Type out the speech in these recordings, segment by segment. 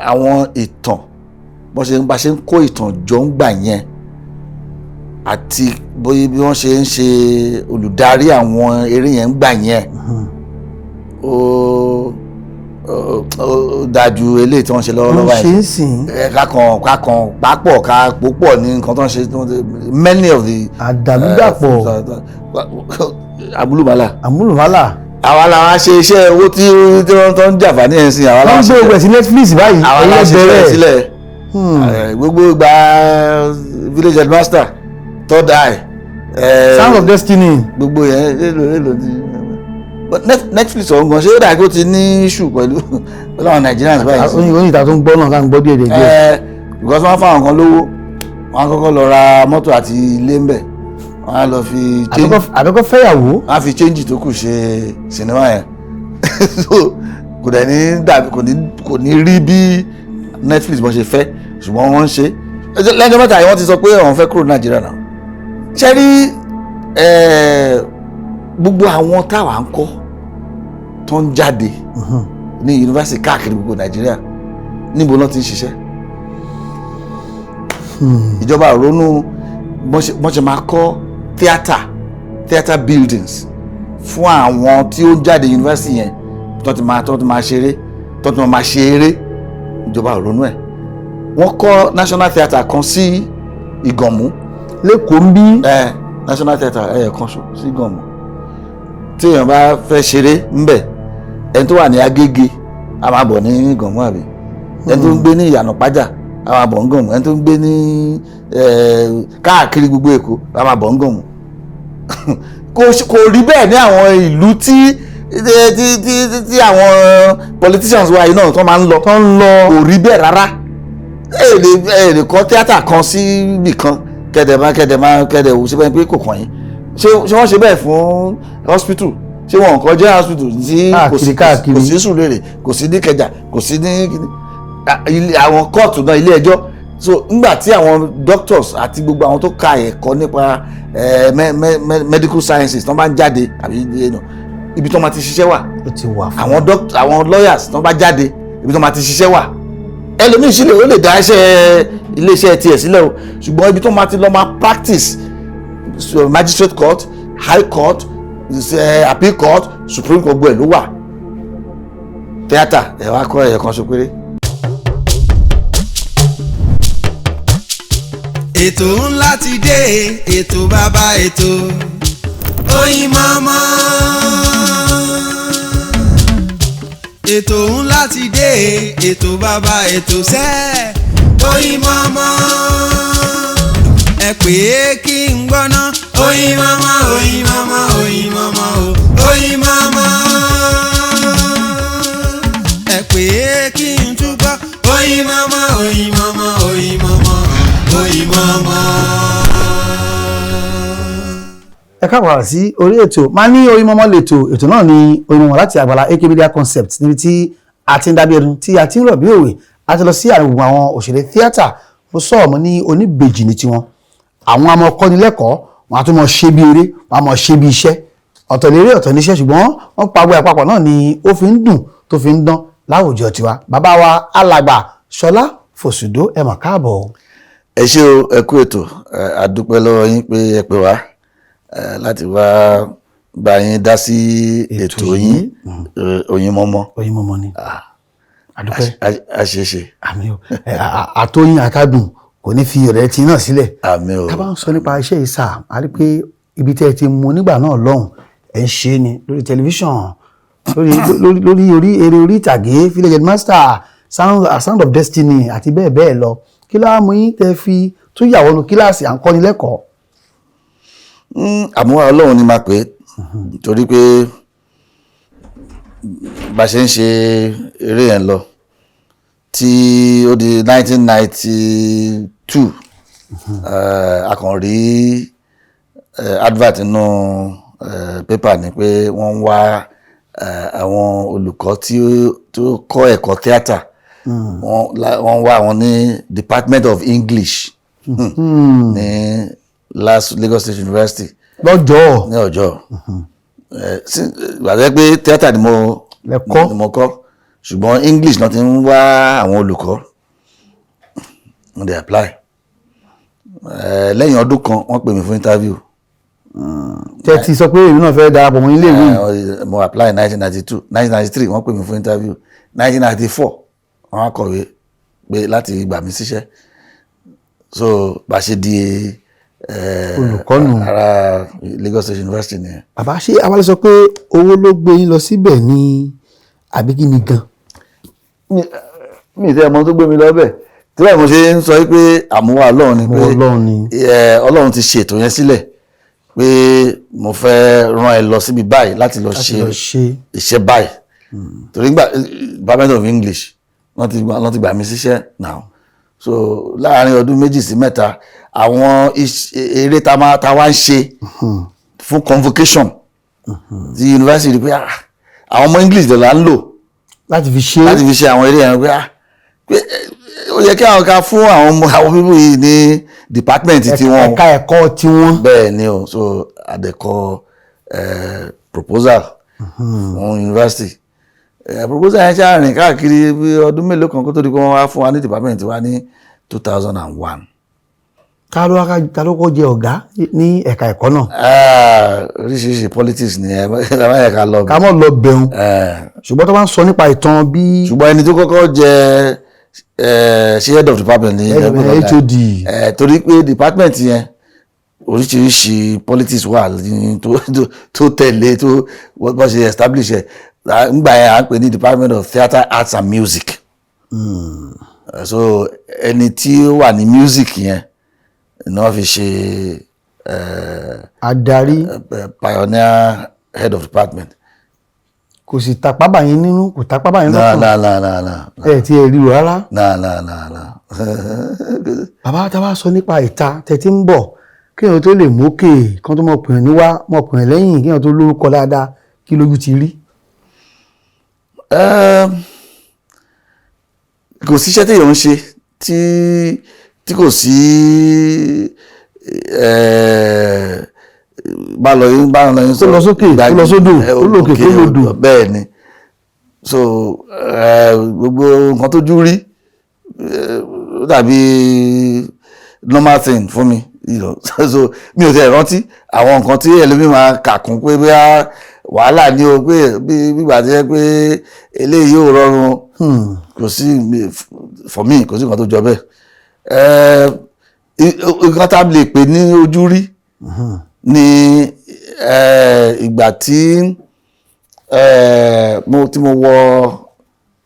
àwọn ìtàn bá ṣe ń kó ìtàn jọ ń gbà yẹn àti bóyá bí wọ́n ṣe ń ṣe olùdarí àwọn eré yẹn ń gbà yẹn ó dájú eléyìí tí wọ́n ṣe lọ́wọ́lọ́wọ́ yìí kákan pápọ̀ ká púpọ̀ ní nǹkan tó ń ṣe many of the àdàlúdàpọ̀ àmúlùmálà àwa làwọn ṣe iṣẹ́ owó tí wọ́n tó ń jàǹfààní ẹ̀ sìn àwa làwọn ṣe wọ́n gbé sí Netflix báyìí àwa làwọn ṣe iṣẹ́ sílẹ̀ gbogbo ìgbà village headmaster third eye Sound of Destiny gbogbo yẹn èlò ti Netflix ọ̀hún gan ṣé ó dàgbé ó ti ní issue pẹ̀lú àwọn Nigerians báyìí. oyin ìta tó ń gbọ́ náà ká ń gbọ́ díẹ̀ díẹ̀. because wọ́n fáwọn kan lówó wọ́n á kọ́kọ́ lọ ra mọ́tò àti ilé ń bẹ̀ wọ́n á lọ fi change àbẹ́kọ́ fẹ́yàwó. wọ́n á fi change tó kù ṣe sinimá yẹn so kò dẹ̀ ní dàbí kò ní rí bí Netflix bọ́ ṣe fẹ́ ṣùgbọ́n wọ́n ń ṣe lẹ́jọ́ mẹ́ta yìí wọ́n ti sọ pé àwọn fẹ́ kúrò Nàìjíríà náà ṣe rí gbogbo àwọn táwa ń kọ́ tó ń jáde ní yunifásitì káàkiri gbogbo Nàìjíríà níbo náà ti ń ṣiṣẹ́ ìjọba ronú wọ́n ṣe máa kọ́ theatre buildings fún àwọn tí ó ń jáde yunifásitì yẹn tó ti máa ṣeré tó ti máa ṣe eré ìjọba ronú ẹ̀ wọ́n kọ́ national theatre kan sí Ìgànmú lẹ́kọ̀ọ́ ń bí. national theatre kan sí Ìgànmú tí èèyàn bá fẹ́ ṣeré ńbẹ̀ ẹni tó wà ní Agége a máa bọ̀ ní Ìgànmú àbí ẹni tó ń gbé ní Ìyànà Pájà a máa bọ̀ ń Ìgànmú ẹni tó ń gbé ní káàkiri gbogbo Èkó a máa bọ̀ ń Ìgànmú kò rí bẹ́ẹ̀ ní àwọn ìlú tí àwọn politicians wa yìí náà tó máa ń lọ kò rí bẹ́ẹ̀ rárá ẹ lè kọ́ tíátà kan sí ibìkan kẹ̀dẹ̀ wò síbẹ̀ pé kò kàn yín ṣé wọ́n ṣe bẹ́ẹ̀ fún hospital ṣé wọn kọ́ jẹ́ hospital tí kò sí Sùúrùlérè kò sí ní Ìkẹjà kò sí ní àwọn kóòtù náà ilé ẹjọ́ so nígbà tí àwọn doctors àti gbogbo àwọn tó ka ẹ̀kọ́ nípa medical sciences tó bá ń jáde àbí ibi tó máa ti ṣiṣẹ́ wà àwọn lawyers tó bá jáde ibi tó máa ti ṣiṣẹ́ wà ẹlòmíì sílẹ̀ ó lè dá iléeṣẹ́ tiẹ̀ sílẹ̀ o ṣùgbọ́n ibi tó máa ti lọ máa practice magistrate court high court appeal court supreme court gbọ́ ẹ̀ ló wà theatre ẹ̀ wá kọ́ ẹ̀yẹ kan ṣo péré. ètò ńlá ti dé ètò bàbá ètò Oyinmomo. ètò ńlá ti dé ètò bàbá ètò sẹ́ Oyinmomo. ẹ pè é kí n gbọ́ná Oyinmomo Oyinmomo Oyinmomo Oyinmomo. ẹ pè é kí n túbọ̀ Oyinmomo Oyinmomo Oyinmomo Oyinmomo. ẹ káàbọ̀ sí orí ètò máa ní Oyinmomo ètò náà ní Oyinmomo láti àgbàlá AK Media Concept níbi tí a ti ń dábí ẹdun tí a ti ń rọ̀ bí òwe a ti lọ sí àwọn òṣèré tíátà mo sọ ọmọ ní oníbejì ní tiwọn àwọn àmọ́ kọ́nilẹ́kọ̀ọ́ wọn a tún mọ ṣe bí eré wọn a mọ ṣe bí iṣẹ́ ọ̀tọ̀ lérè ọ̀tọ̀ níṣẹ́ ṣùgbọ́n wọ́n pàgbọ́ àpapọ̀ náà ni ó fi ń dùn tó fi ń dán láwùjọ tiwa bàbá wa alàgbà Ṣọlá Fosudo ẹ mà káàbọ̀. ẹ ṣé o ẹ kú ètò àdúpẹ́ lọ́wọ́ yín pé ẹ pè wá láti wá bá yín dá sí ètò yín Oyinmomo ni àdúpẹ́ àṣeṣe àmì o àtọyìn àtàdùn kò ní fi ọ̀rẹ́ tí náà sílẹ̀ àmì o. ká bá ń sọ nípa iṣẹ́ ìsà a rí pé ibi tẹ́ ẹ ti mú nígbà náà lọ́hùn ẹ̀ ń ṣe ni lórí tẹlifíṣàn lórí eré orí ìtàgé village headmaster Sound of Destiny àti bẹ́ẹ̀ bẹ́ẹ̀ lọ kí láà mú yín tẹ́ fi tún yàwó nu kíláàsì à ń kọ́ni lẹ́kọ̀ọ́. àmúwá Ọlọ́run ni máa pè é torí pé bá ṣe ń ṣe eré yẹn lọ tí ó di 1992 a kàn rí advert nínú pépà ni pé wọ́n ń wá àwọn olùkọ́ tó kọ́ ẹ̀kọ́ tíátà wọ́n wá àwọn ní Department of English ní Lasu Lagos State University ní ọjọ́ gbàgbé pé tíátà ni mo kọ́ ṣùgbọ́n English náà ti ń wá àwọn olùkọ́ mo dey apply lẹ́yìn ọdún kan wọ́n pè mí fún interview. tẹ́ ti sọ pé èmi náà fẹ́ darapọ̀ mọ́ ilé ìwé. mo apply 1992 1993 wọ́n pè mí fún interview 1994 wọ́n á kọ̀wé pé láti gbà mí síṣẹ́ so bá ṣe di olùkọ́nù ara Lagos State University nìyẹn. bàbá ṣé àwa lè sọ pé owó ló gbé yín lọ síbẹ̀ ní àbí kí ni gan. mi ì tẹ́ ọmọ tó gbé mi lọ bẹ́ẹ̀ tí báyìí mo ṣe ń sọ pé àmúwá Ọlọ́run ni pé Ọlọ́run ti ṣètò yẹn sílẹ̀ pé mo fẹ́ rán ẹ lọ síbi báyìí láti lọ ṣe iṣẹ́ báyìí torí Department of English wọ́n ti gbà mí síṣẹ́ now so láàárín ọdún méjì sí mẹ́ta àwọn eré tá wá ń ṣe fún convocation ti university pé àwọn ọmọ English dẹ̀ là ń lò láti fi ṣe àwọn eré yẹn pé ó yẹ kí àwọn ká fún àwọn people yìí ní department tiwọn ẹ̀ka ẹ̀kọ́ tiwọn. bẹ́ẹ̀ ni o so àdẹ̀kọ proposal fún university proposal yẹn ṣáà rìn káàkiri bí ọdún mélòó kan kó tó di pé wọ́n wá fún wa ní department wa ní 2001. ta ló kọ́ jẹ ọ̀gá ní ẹ̀ka ẹ̀kọ́ náà. oríṣiríṣi politics ni ẹ̀ka lọ. ká mọ̀ lọ bẹ̀rùn ṣùgbọ́n tó bá ń sọ nípa ìtàn bí. ṣùgbọ́n ẹni tó kọ́kọ́ jẹ ṣe head of department ní HOD torí pé department yẹn oríṣiríṣi politics wà tó tẹ̀lé tó bọ́ ṣe establish ẹ̀ nígbà yẹn à ń pè ní Department of Theatre Arts and Music. So ẹni tí ó wà ní music yẹn ni wọ́n fi ṣe adarí pioneer head of department. kò sì tapá báyìí nínú kò tapá báyìí lọ́kàn. náà ẹ ti ẹ ríro rárá. náà. bàbá tá a bá sọ nípa ìta tẹ́tí ń bọ̀ kéèyàn tó lè mókè kán tó mọ̀kùnrin níwá mọ̀kùnrin lẹ́yìn kéèyàn tó lórúkọ dáadáa kí lójú ti rí. kò síṣẹ́ téèyàn ń ṣe tí kò sí bá lọ yín tó lọ sókè tó lọ sódò tó lòkè tó lòdò. bẹ́ẹ̀ ni so gbogbo nǹkan tójú rí ó dàbí normal thing fún mi so mi ò tẹ̀ rántí àwọn nǹkan tí ẹlòmíì máa kà kún pé bí wàhálà ní o pé gbígbà tí ẹ pé eléyìí ò rọrùn kò sí for me kò sí nǹkan tó jọ bẹ́ẹ̀ nǹkan tá a lè pè ní ojú rí ní ìgbà tí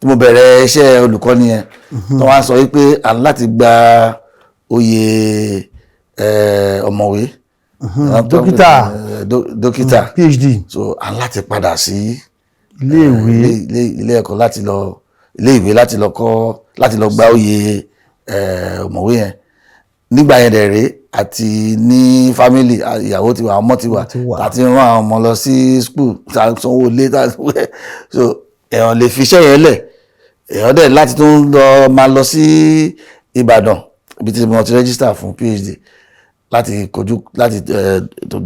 mo bẹ̀rẹ̀ iṣẹ́ olùkọ́ni yẹn tó wá sọ wípé à ń láti gba oyè ọ̀mọ̀wé dókítà PhD so à ń láti padà sí ilé ẹ̀kọ́ ilé ìwé láti lọ gba oyè ọ̀mọ̀wé yẹn nígbà yẹn dẹ̀ rèé àti ní family ìyàwó tiwa ọmọ tiwa àti rán àwọn ọmọ lọ sí school sanwó ilé so èèyàn lè fi iṣẹ́ yẹn lẹ̀ èèyàn dẹ̀ láti tún máa lọ sí Ìbàdàn ibi tí mo ti register fún PhD láti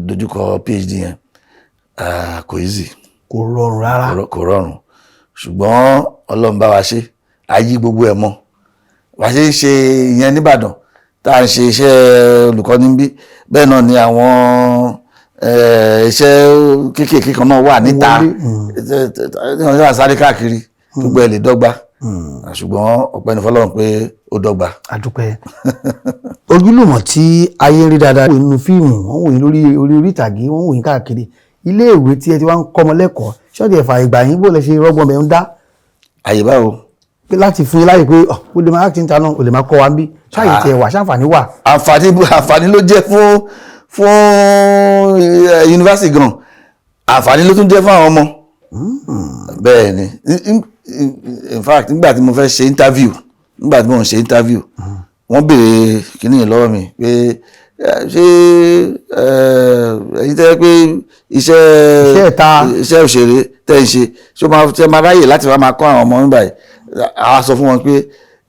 dojúkọ PhD yẹn kò easy. kò rọrùn rárá. kò rọrùn ṣùgbọ́n Ọlọ́run bá wa ṣe ayé gbogbo ẹ̀ mọ́ wá ṣe ń ṣe ìyẹn nìbàdàn tá à ń ṣe iṣẹ́ olùkọ́ni bí bẹ́ẹ̀ náà ni àwọn iṣẹ́ kéékèèké kan náà wà níta wọ́n ṣe àsáré káàkiri gbogbo ẹ̀ lè dọ́gba ṣùgbọ́n ọpẹ́ ní fọlọ́run pé ó dọ́gba. àdúpẹ́ ojúlùmọ̀ tí ayé rí dáadáa wò nínú fíìmù wọ́n wò yín lórí orí ìtàgé wọ́n wò yín káàkiri ilé ìwé tí ẹ ti wá ń kọ́ ọmọ lẹ́kọ̀ọ́ ṣọ́ọ̀dì ẹ̀fà ìgbà yín bó lẹ ṣe rọ́gbọ́n bẹ̀ ń dá. àyè báwo. láti fún yín láyè pé ó lè máa ti ń ta náà ó lè máa kọ́ wa ń bí ṣáàyè tiẹ̀ wà ṣáǹfààní wà. àǹfààní ló jẹ́ fún yunifásitì gan àǹfààní ló tún jẹ́ fún àwọn ọmọ. bẹ́ẹ̀ ni in fact nígbà tí mo fẹ́ ṣe interview wọ́n béèrè kíní yẹn lọ́wọ́ mi pé ṣé ẹ̀yin tẹ́ pé iṣẹ́ òṣèré tẹ́ ń ṣe ṣé máa ráyè láti wá máa kọ́ àwọn ọmọ nígbà yìí a sọ fún wọn pé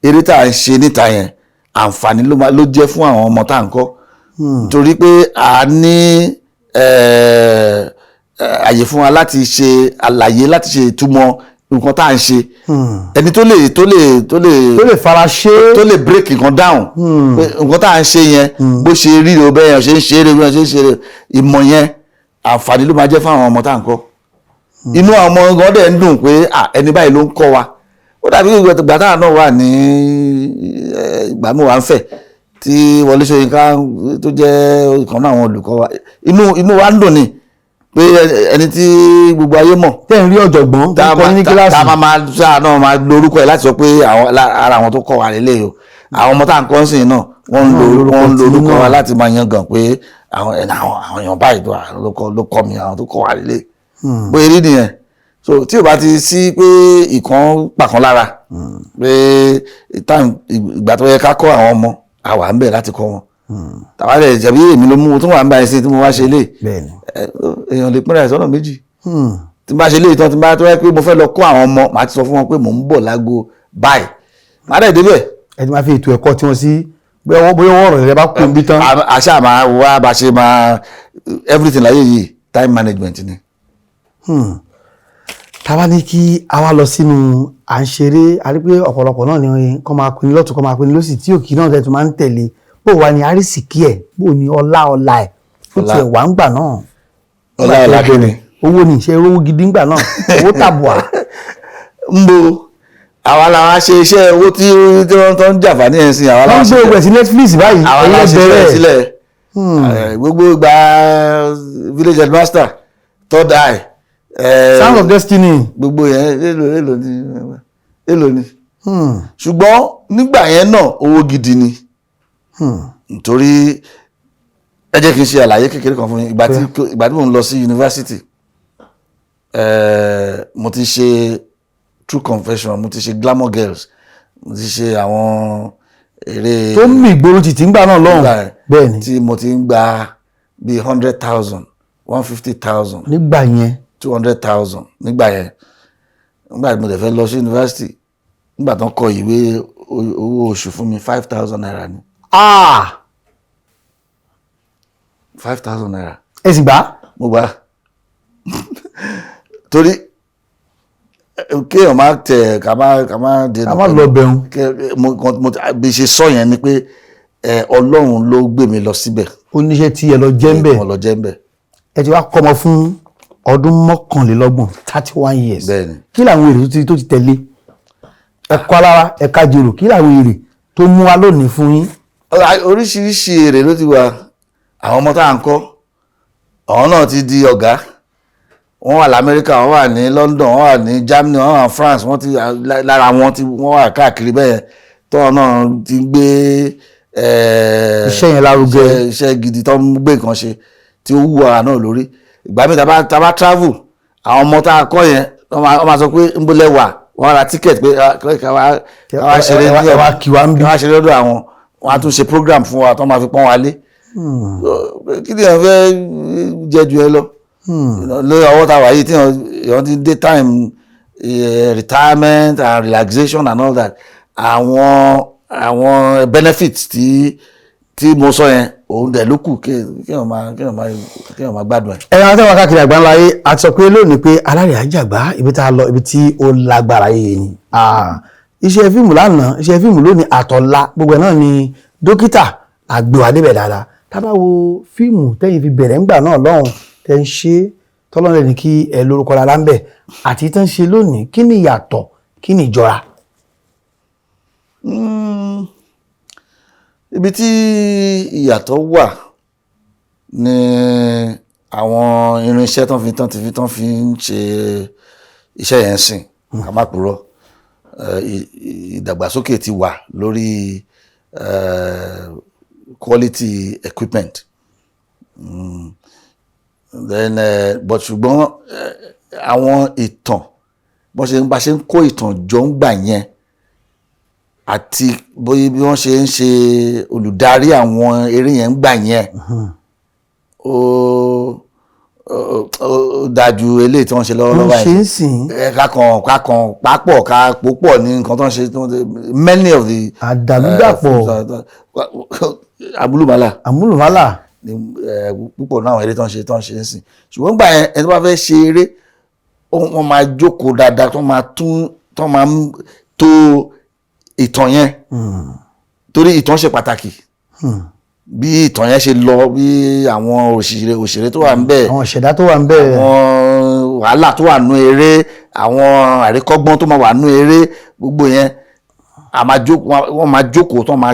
eré tá à ń ṣe níta yẹn àǹfààní ló jẹ́ fún àwọn ọmọ tá à ń kọ́ torí pé a ní àyè fún wa láti ṣe àlàyé láti ṣe ìtumọ̀ nǹkan tá à ń ṣe ẹni tó lè fara ṣe tó lè break nǹkan down pé nǹkan tá à ń ṣe yẹn bó ṣe rí o bẹ́ẹ̀ yẹn ṣe ń ṣe eré bí wọ́n ṣe ń ṣe eré ìmọ̀ yẹn àǹfààní ló máa jẹ́ fún àwọn ọmọ tá à ń kọ́ inú àwọn ọmọ gan dẹ̀ ń dùn pé ẹni báyìí ló ń kọ́ wa ó dàbí ìgbà táwọn náà wà ní ìgbà mi wà ń fẹ̀ tí Wọlé Ṣóyínká tó jẹ́ ìkan náà àwọn olùkọ́ wa inú wa ń dùn ni pé ẹni tí gbogbo ayé mọ̀ tẹ́ ń rí ọ̀jọ̀gbọ́n tó kọ́ ní kíláàsì tá a máa lo orúkọ ẹ̀ láti sọ pé ara àwọn tó kọ́ wa lélẹ̀ o àwọn ọmọ tá à ń kọ́ sí yìí náà wọ́n ń lo orúkọ wa láti máa yangàn pé àwọn èèyàn báyìí ló kọ́ mi àwọn tó kọ́ wa lélẹ̀ bóyá rí nìyẹn so tí o bá ti sí pé ìkan pàkan lára pé ìgbà tó yẹ ká kọ́ àwọn ọmọ àwa ń bẹ̀ láti kọ́ wọn tàwa lè jẹ̀bi èmi ló mú tó wà ń bá ẹsẹ̀ tí mo wá ṣe lé èèyàn lè pínlẹ̀ sọ́nà méjì tí n bá ṣe lé ìtàn tí n bá tó yẹ pé mo fẹ́ lọ kọ́ àwọn ọmọ màá ti sọ fún wọn pé mò ń bọ̀ lágo báyìí màá dẹ̀ débẹ̀. ẹ ti máa fi ètò ẹ̀kọ́ tí wọ́n sí bóyá wọ́n ọ̀rọ̀ rẹ bá kú ibi tán. àṣà máa wá bá ṣe máa everything láyé yìí time management ni. táwa ní kí a wá lọ sínú à ń ṣeré a rí pé ọ̀pọ̀lọpọ̀ náà ni kọ́ máa pinnu lọ́tún kọ́ máa pinnu lọ́sì tí òkì náà tẹ̀ tó máa ń tẹ̀lé bó wà ní àrísìkí ẹ̀ bó ní ọlá ẹ̀ ó tiẹ̀ wà ń gbà náà. ọlá kí ni. owó ní ìṣe owó gidi ń gbà náà owó tàbùà. ń bo àwa làwọn ṣe iṣẹ́ owó tí wọ́n tó ń jàǹfààní ẹ̀ sí àwa làwọn ṣe. wọ́n gbé sí Netflix báyìí. àwa làwọn ṣe iṣẹ́ sílẹ̀ gbogbo ìgbà village headmaster third eye. Sound of Destiny. gbogbo yẹn èlò ni. ṣùgbọ́n nígbà yẹn náà owó gidi ni. nítorí ẹ jẹ́ kí n ṣe àlàyé kékeré kan fún yín ìgbà tí mo ń lọ sí yunifásitì mo ti ṣe True Confession mo ti ṣe Glamour Girls mo ti ṣe àwọn eré tó ń mì ìgboro títí ńgbà náà lọ́hùn bẹ́ẹ̀ ni tí mo ti ń gba bíi 100,000 150,000 nígbà yẹn 200,000 nígbà yẹn nígbà tí mo dẹ̀ fẹ́ lọ sí yunifásitì nígbà tó ń kọ ìwé owó oṣù fún mi 5,000 naira ni. 5,000 naira. ẹ sì gbà. mo gbà torí kéèyàn máa tẹ ká má dé. ká má lọ bẹ̀rù. mo bí ṣe sọ yẹn ni pé Ọlọ́run ló gbé mi lọ síbẹ̀. oníṣẹ́ tí ẹ lọ jẹ́ ń bẹ̀. mo lọ jẹ́ ń bẹ̀. ẹ ti wá kọ́mọ fún ọdún 31 31 years. bẹ́ẹ̀ni. kí làwọn èrè tó ti tẹ̀lé ẹ̀kọ́ alára ẹ̀ka jèrò kí làwọn èrè tó mú wa lónìí fún yín. oríṣiríṣi èrè ló ti wà àwọn ọmọ tá à ń kọ́ àwọn náà ti di ọ̀gá wọ́n wà lamẹ́ríkà wọ́n wà ní London wọ́n wà ní Germany wọ́n wà ní France wọ́n ti lára wọ́n wà káàkiri bẹ́ẹ̀ tọ́wọ́ náà ti gbé iṣẹ́ yẹn lárugẹ iṣẹ́ gidi tó ń gbé nǹkan ṣe tí ó wù wà náà lórí ìgbà mi tá bá travel àwọn ọmọ tá a kọ́ yẹn wọ́n máa sọ pé ń bọ́lẹ̀ wà wọ́n ra ticket pé káwá ṣeré lọ́dọ̀ àwọn wọ́n á tún ṣe program fún wa tó máa fi pọ́n wa lé kí ni ẹ fẹ́ jẹ ju ẹ lọ lórí ọwọ́ tá a wà yìí tí wọ́n ti dé time retirement and relaxation and all that àwọn benefits tí mo sọ yẹn òun dẹ̀ ló kù kí wọ́n máa gbádùn ẹ̀. ẹ̀rọ àtẹ̀wọ̀n káàkiri àgbáńláyé a sọ pé lónìí pé alárè àjàgbá ibi tá a lọ ibi tí ó lágbára yìí ni iṣẹ́ fíìmù lánàá iṣẹ́ fíìmù lónìí àtọ̀la gbogbo ẹ̀ náà ni dókítà àgbéwà débẹ̀ dáadáa tá bá wo fíìmù tẹ́yìn fi bẹ̀rẹ̀ ńgbà náà lọ́hùn tẹ́ ń ṣe tọ́lọ́rẹ́ ní kí ẹ lórúkọ rárá ń bẹ̀ àti tán ṣe lónìí kí ni ìyàtọ̀ kí ni ìjọra. ibi tí ìyàtọ̀ wà ní àwọn irinṣẹ́ tán fi ń ṣe iṣẹ́ yẹn sìn ká má purọ́ ìdàgbàsókè ti wà lórí quality equipment then but ṣùgbọ́n àwọn ìtàn bá ṣe ń kó ìtàn jọ ń gbà yẹn àti bóyá bí wọ́n ṣe ń ṣe olùdarí àwọn eré yẹn ń gbà yẹn ó dájú eléyìí tí wọ́n ṣe lọ́wọ́lọ́wọ́ báyìí kákan pápọ̀ ká púpọ̀ ní nǹkan tó ń ṣe many of the àdàlúdàpọ̀ àmúlùmálà ní púpọ̀ náà àwọn eré tó ń ṣe ń sìn ṣùgbọ́n gbà yẹn ẹni tó bá fẹ́ ṣe eré wọ́n máa jókòó dáadáa tó máa tó ìtàn yẹn torí ìtàn ṣe pàtàkì bí ìtàn yẹn ṣe lọ bí àwọn òṣèré tó wà ń bẹ̀ àwọn ìṣẹ̀dá tó wà ń bẹ̀ àwọn wàhálà tó wà nú eré àwọn àríkọ́gbọ́n tó máa wà nú eré gbogbo yẹn wọ́n máa jókòó tó máa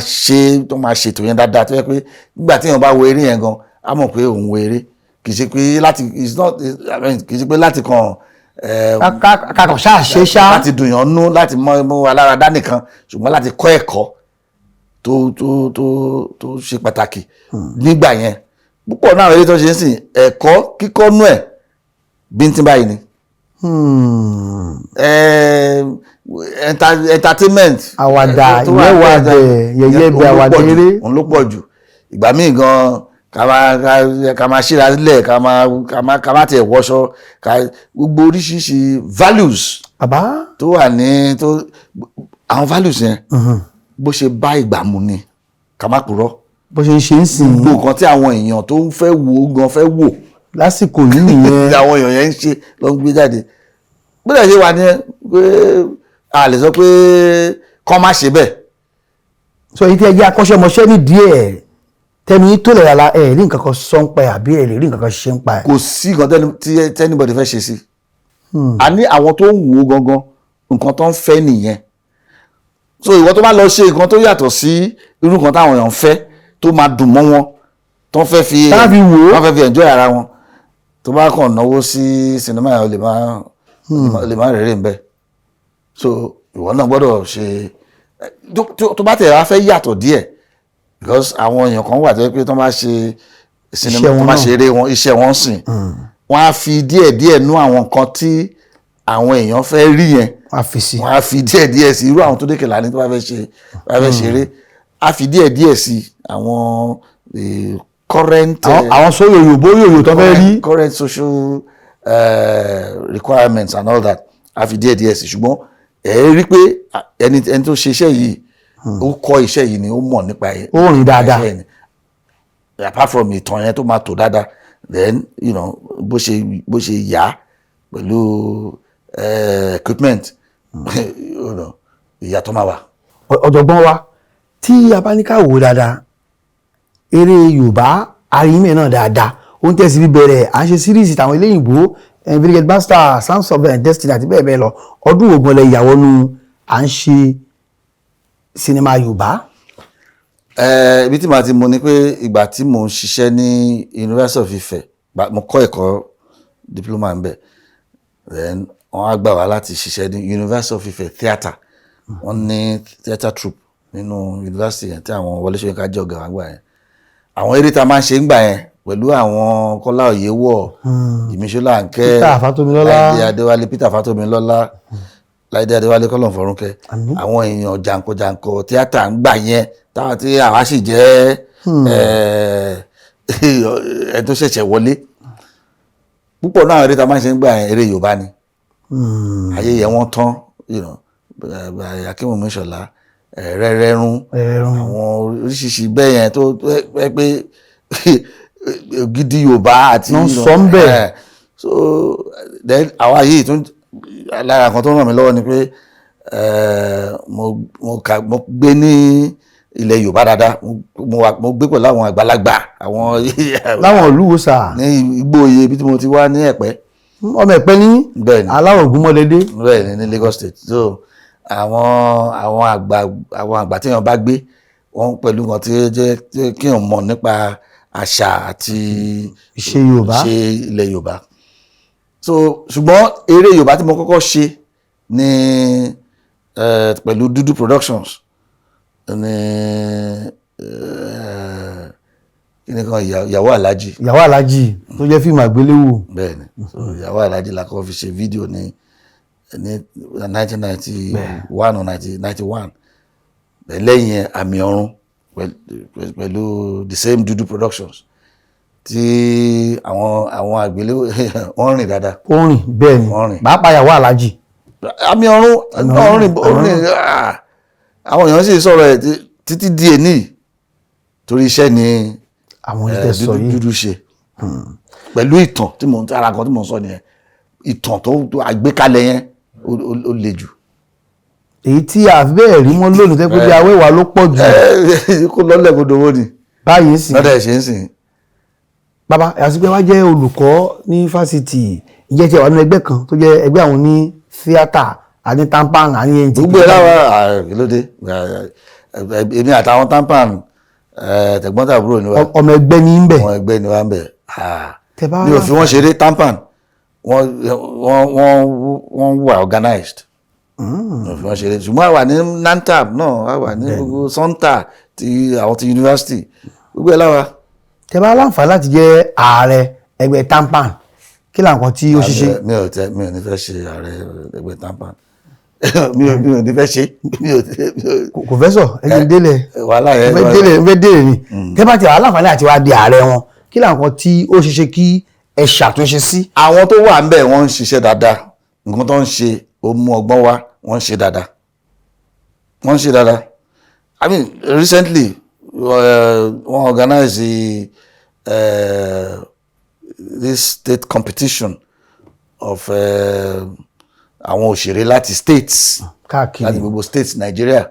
ṣètò yẹn dáadáa tó yẹ pé nígbà tí èèyàn bá wo eré yẹn gan á mọ̀ pé òun wo eré kì í ṣe pé láti kàn kakọ̀ ṣáà ṣe ṣá láti dùnyàn nú láti mọ aláradá nìkan ṣùgbọ́n láti kọ́ ẹ̀kọ́ tó ṣe pàtàkì nígbà yẹn púpọ̀ náà eré tó ṣe ń sìn ẹ̀kọ́ kíkọ́ nú ẹ̀ bíntín báyìí ni entertainment àwàdà ìyẹ́wàdà yẹ̀yẹ́ bí àwàdà eré òun ló pọ̀ jù ìgbà míì gan ká máa ṣíra sílẹ̀ ká máa tẹ̀ wọṣọ gbogbo oríṣiríṣi values tó wà ní àwọn values yẹn bó ṣe bá ìgbà mu ni ká má purọ́ bó ṣe ń ṣe ń sìn gbogbo nǹkan tí àwọn èèyàn tó ń fẹ́ wò gan fẹ́ wò lásìkò yìí nìyẹn àwọn èèyàn yẹn ń ṣe ló ń gbé jáde bó dẹ̀ ṣe wà ní pé a lè sọ pé kọ́ má ṣe bẹ́ẹ̀. sọ èyí tí ẹ jẹ́ akọ́ṣẹ́mọṣẹ́ nídìí ẹ̀ tẹnu yín tó lè rà la ẹ̀ rí nǹkan kan sọ ń pa ẹ̀ àbí ẹ̀ lè rí nǹkan kan ṣe ń pa ẹ̀. kò sí nǹkan tí anybody fẹ́ ṣe sí a ní àwọn tó ń wò ó gangan nǹkan tó ń fẹ́ nìyẹn so ìwọ tó bá lọ ṣe nǹkan tó yàtọ̀ sí irú nǹkan táwọn èèyàn fẹ́ tó máa dùn mọ́ wọn tó fẹ́ fi enjoy ara wọn tó bá kàn náwó sí sinimá yẹn lè má rèrè ń bẹ so ìwọ náà gbọ́dọ̀ ṣe tó bá tẹ̀ wá fẹ́ yàtọ̀ díẹ̀ because àwọn èèyàn kan wà tó yẹ pé tó máa ṣe sinimá tó máa ṣe eré wọn iṣẹ́ wọn sìn wọ́n á fi díẹ̀ nú àwọn nǹkan tí àwọn èèyàn fẹ́ rí yẹn wọ́n á fi díẹ̀ sí irú àwọn tó dékè lánìí tó bá fẹ́ ṣeré á fi díẹ̀ sí àwọn current àwọn yòyò tó fẹ́ rí current social requirements and all that á fi díẹ̀ sí ṣùgbọ́n ẹ rí pé ẹni tó ṣe iṣẹ́ yìí ó kọ́ iṣẹ́ yìí ni ó mọ̀ nípa ẹ̀ ó rìn dáadáa apart from ìtàn yẹn tó máa tò dáadáa then bó ṣe yá pẹ̀lú equipment ìyàtọ̀ máa wà. ọ̀jọ̀gbọ́n wa tí a bá ní ká wò dáadáa eré Yorùbá arímẹ̀ náà dáadáa ó ń tẹ̀sí bíbẹ̀rẹ̀ à ń ṣe series tàwọn eléyìnbó Brigade Master Sounds of Destiny àti bẹ́ẹ̀ bẹ́ẹ̀ lọ ọdún ògùn ọ̀lẹ̀ ìyàwó nu à ń ṣe sinimá Yorùbá. Ibi tí màá ti mọ̀ ni pé ìgbà tí mò ń ṣiṣẹ́ ní University of Ife mo kọ́ ẹ̀kọ́ diploma ń bẹ̀ then wọ́n á gbà wá láti ṣiṣẹ́ ní University of Ife theatre wọ́n ní theatre troupe nínú university yẹn tí àwọn Wọlé Ṣóyínká jẹ́ ọ̀gá wa gbà yẹn àwọn eré tá a máa ń ṣe ń gbà yẹn pẹ̀lú àwọn Kọ́lá Oyèwọ̀ Ìmíṣọ́lá Àǹkẹ́ Láìdé Adéwálé Peter Fátómilọ́lá Láìdé Adéwálé kọ́lọ̀ fọ̀rúnkẹ́ àwọn èèyàn jàǹkọ̀ tíátà ń gbà yẹn táwọn tí àwa sì jẹ́ ẹ tó ṣẹ̀ṣẹ̀ wọlé púpọ̀ náà eré tá a máa ń ṣe ń gbà yẹn eré Yorùbá ni ayé yẹn wọ́n tán Akínwùmí Ṣọ̀lá Rẹ́rẹ́rún àwọn oríṣiríṣi bẹ́ẹ̀ yẹn tó pé gidi Yorùbá àti sọ́ńbẹ̀ so then àwa yìí tún lára kan tó ràn mí lọ́wọ́ ni pé mo gbé ní ilẹ̀ Yorùbá dáadáa mo gbé pẹ̀lú àwọn àgbàlagbà àwọn láwọn olúwòsà ní Igbóoyè ibi tí mo ti wá ní Ẹ̀pẹ́ ọmọ Ẹ̀pẹ́ ní aláwọ̀ ògúnmọ́lẹ́dé bẹ́ẹ̀ ní Lagos State so àwọn àgbà tí wọ́n bá gbé wọ́n pẹ̀lú nǹkan tí ó jẹ́ kí wọ́n mọ̀ nípa àṣà àti ìṣe Yorùbá ṣe ilẹ̀ Yorùbá so ṣùgbọ́n eré Yorùbá tí mo kọ́kọ́ ṣe ní pẹ̀lú Dúdú Productions ní kíni kan ìyàwó Aláàjì tó jẹ́ fíìmù àgbéléwò bẹ́ẹ̀ni so ìyàwó Aláàjì la kọ́ fi ṣe fídíò ní 1991 or 1991 lẹ́yìn Àmì Ọ̀run pẹ̀lú the same Dúdú Productions tí àwọn àgbéléwò wọ́n rìn dáadáa. ó rìn bẹ́ẹ̀ ni pàápàá ìyàwó Aláàjì. Àmì Ọ̀run àwọn èèyàn sì sọ̀rọ̀ ẹ̀ títí di èní torí iṣẹ́ ni àwọn Dúdú ṣe pẹ̀lú ìtàn tí mò ń tara kan tí mò ń sọ nìyẹn ìtàn tó àgbékalẹ̀ yẹn ó le jù. èyí tí a bẹ́ẹ̀ rí mọ́ lónìí tẹ́ pé bí awẹ́wà ló pọ̀ jù. kó lọ́lẹ̀ kó dowó ni. báyìí sì lọ́dẹ̀ ṣe ń sìn. bàbá àsìpẹ́ wá jẹ́ olùkọ́ ní fásitì ìjẹ́ tí wà nínú ẹgbẹ́ kan tó jẹ́ ẹgbẹ́ àwọn ní tíátà àní tampan àní N200. gbogbo ẹ̀ láwa lóde èmi àtàwọn tampan tẹ̀gbọ́n-tàbúrò ni wa. ọmọ ẹgbẹ́ ní ń bẹ̀. ọmọ ẹgbẹ́ ni wa ń bẹ̀. mi ò fi wọ́n ṣeré tampan wọ́n wà organized. mi ò fi wọ́n ṣeré ṣùgbọ́n àwa ní nantab náà àwa ní gbogbo santa ti àwọn ti university gbogbo ẹ̀ láwa. tẹ́ bá láǹfààní láti jẹ́ ààrẹ ẹgbẹ́ tampan kí làǹkan tí ó ṣiṣẹ́. mi ò ní fẹ́ ṣe ààrẹ ẹgbẹ́ tampan mi ò ní fẹ́ ṣe. kò fẹ́ sọ ẹni délẹ̀ wàhálà yẹn fẹ́ délẹ̀ ni tẹ́ bá ti wà láǹfààní àti wá di ààrẹ wọn kí làǹkan tí ó ṣiṣẹ́ kí ẹ ṣàtúnṣe sí. àwọn tó wà ńbẹ̀ wọ́n ń ṣiṣẹ́ dáadáa nǹkan tó ń ṣe ó mú ọgbọ́n wá wọ́n ń ṣe dáadáa. I mean recently wọ́n organize this state competition of àwọn òṣèré láti states káàkiri láti gbogbo states Nigeria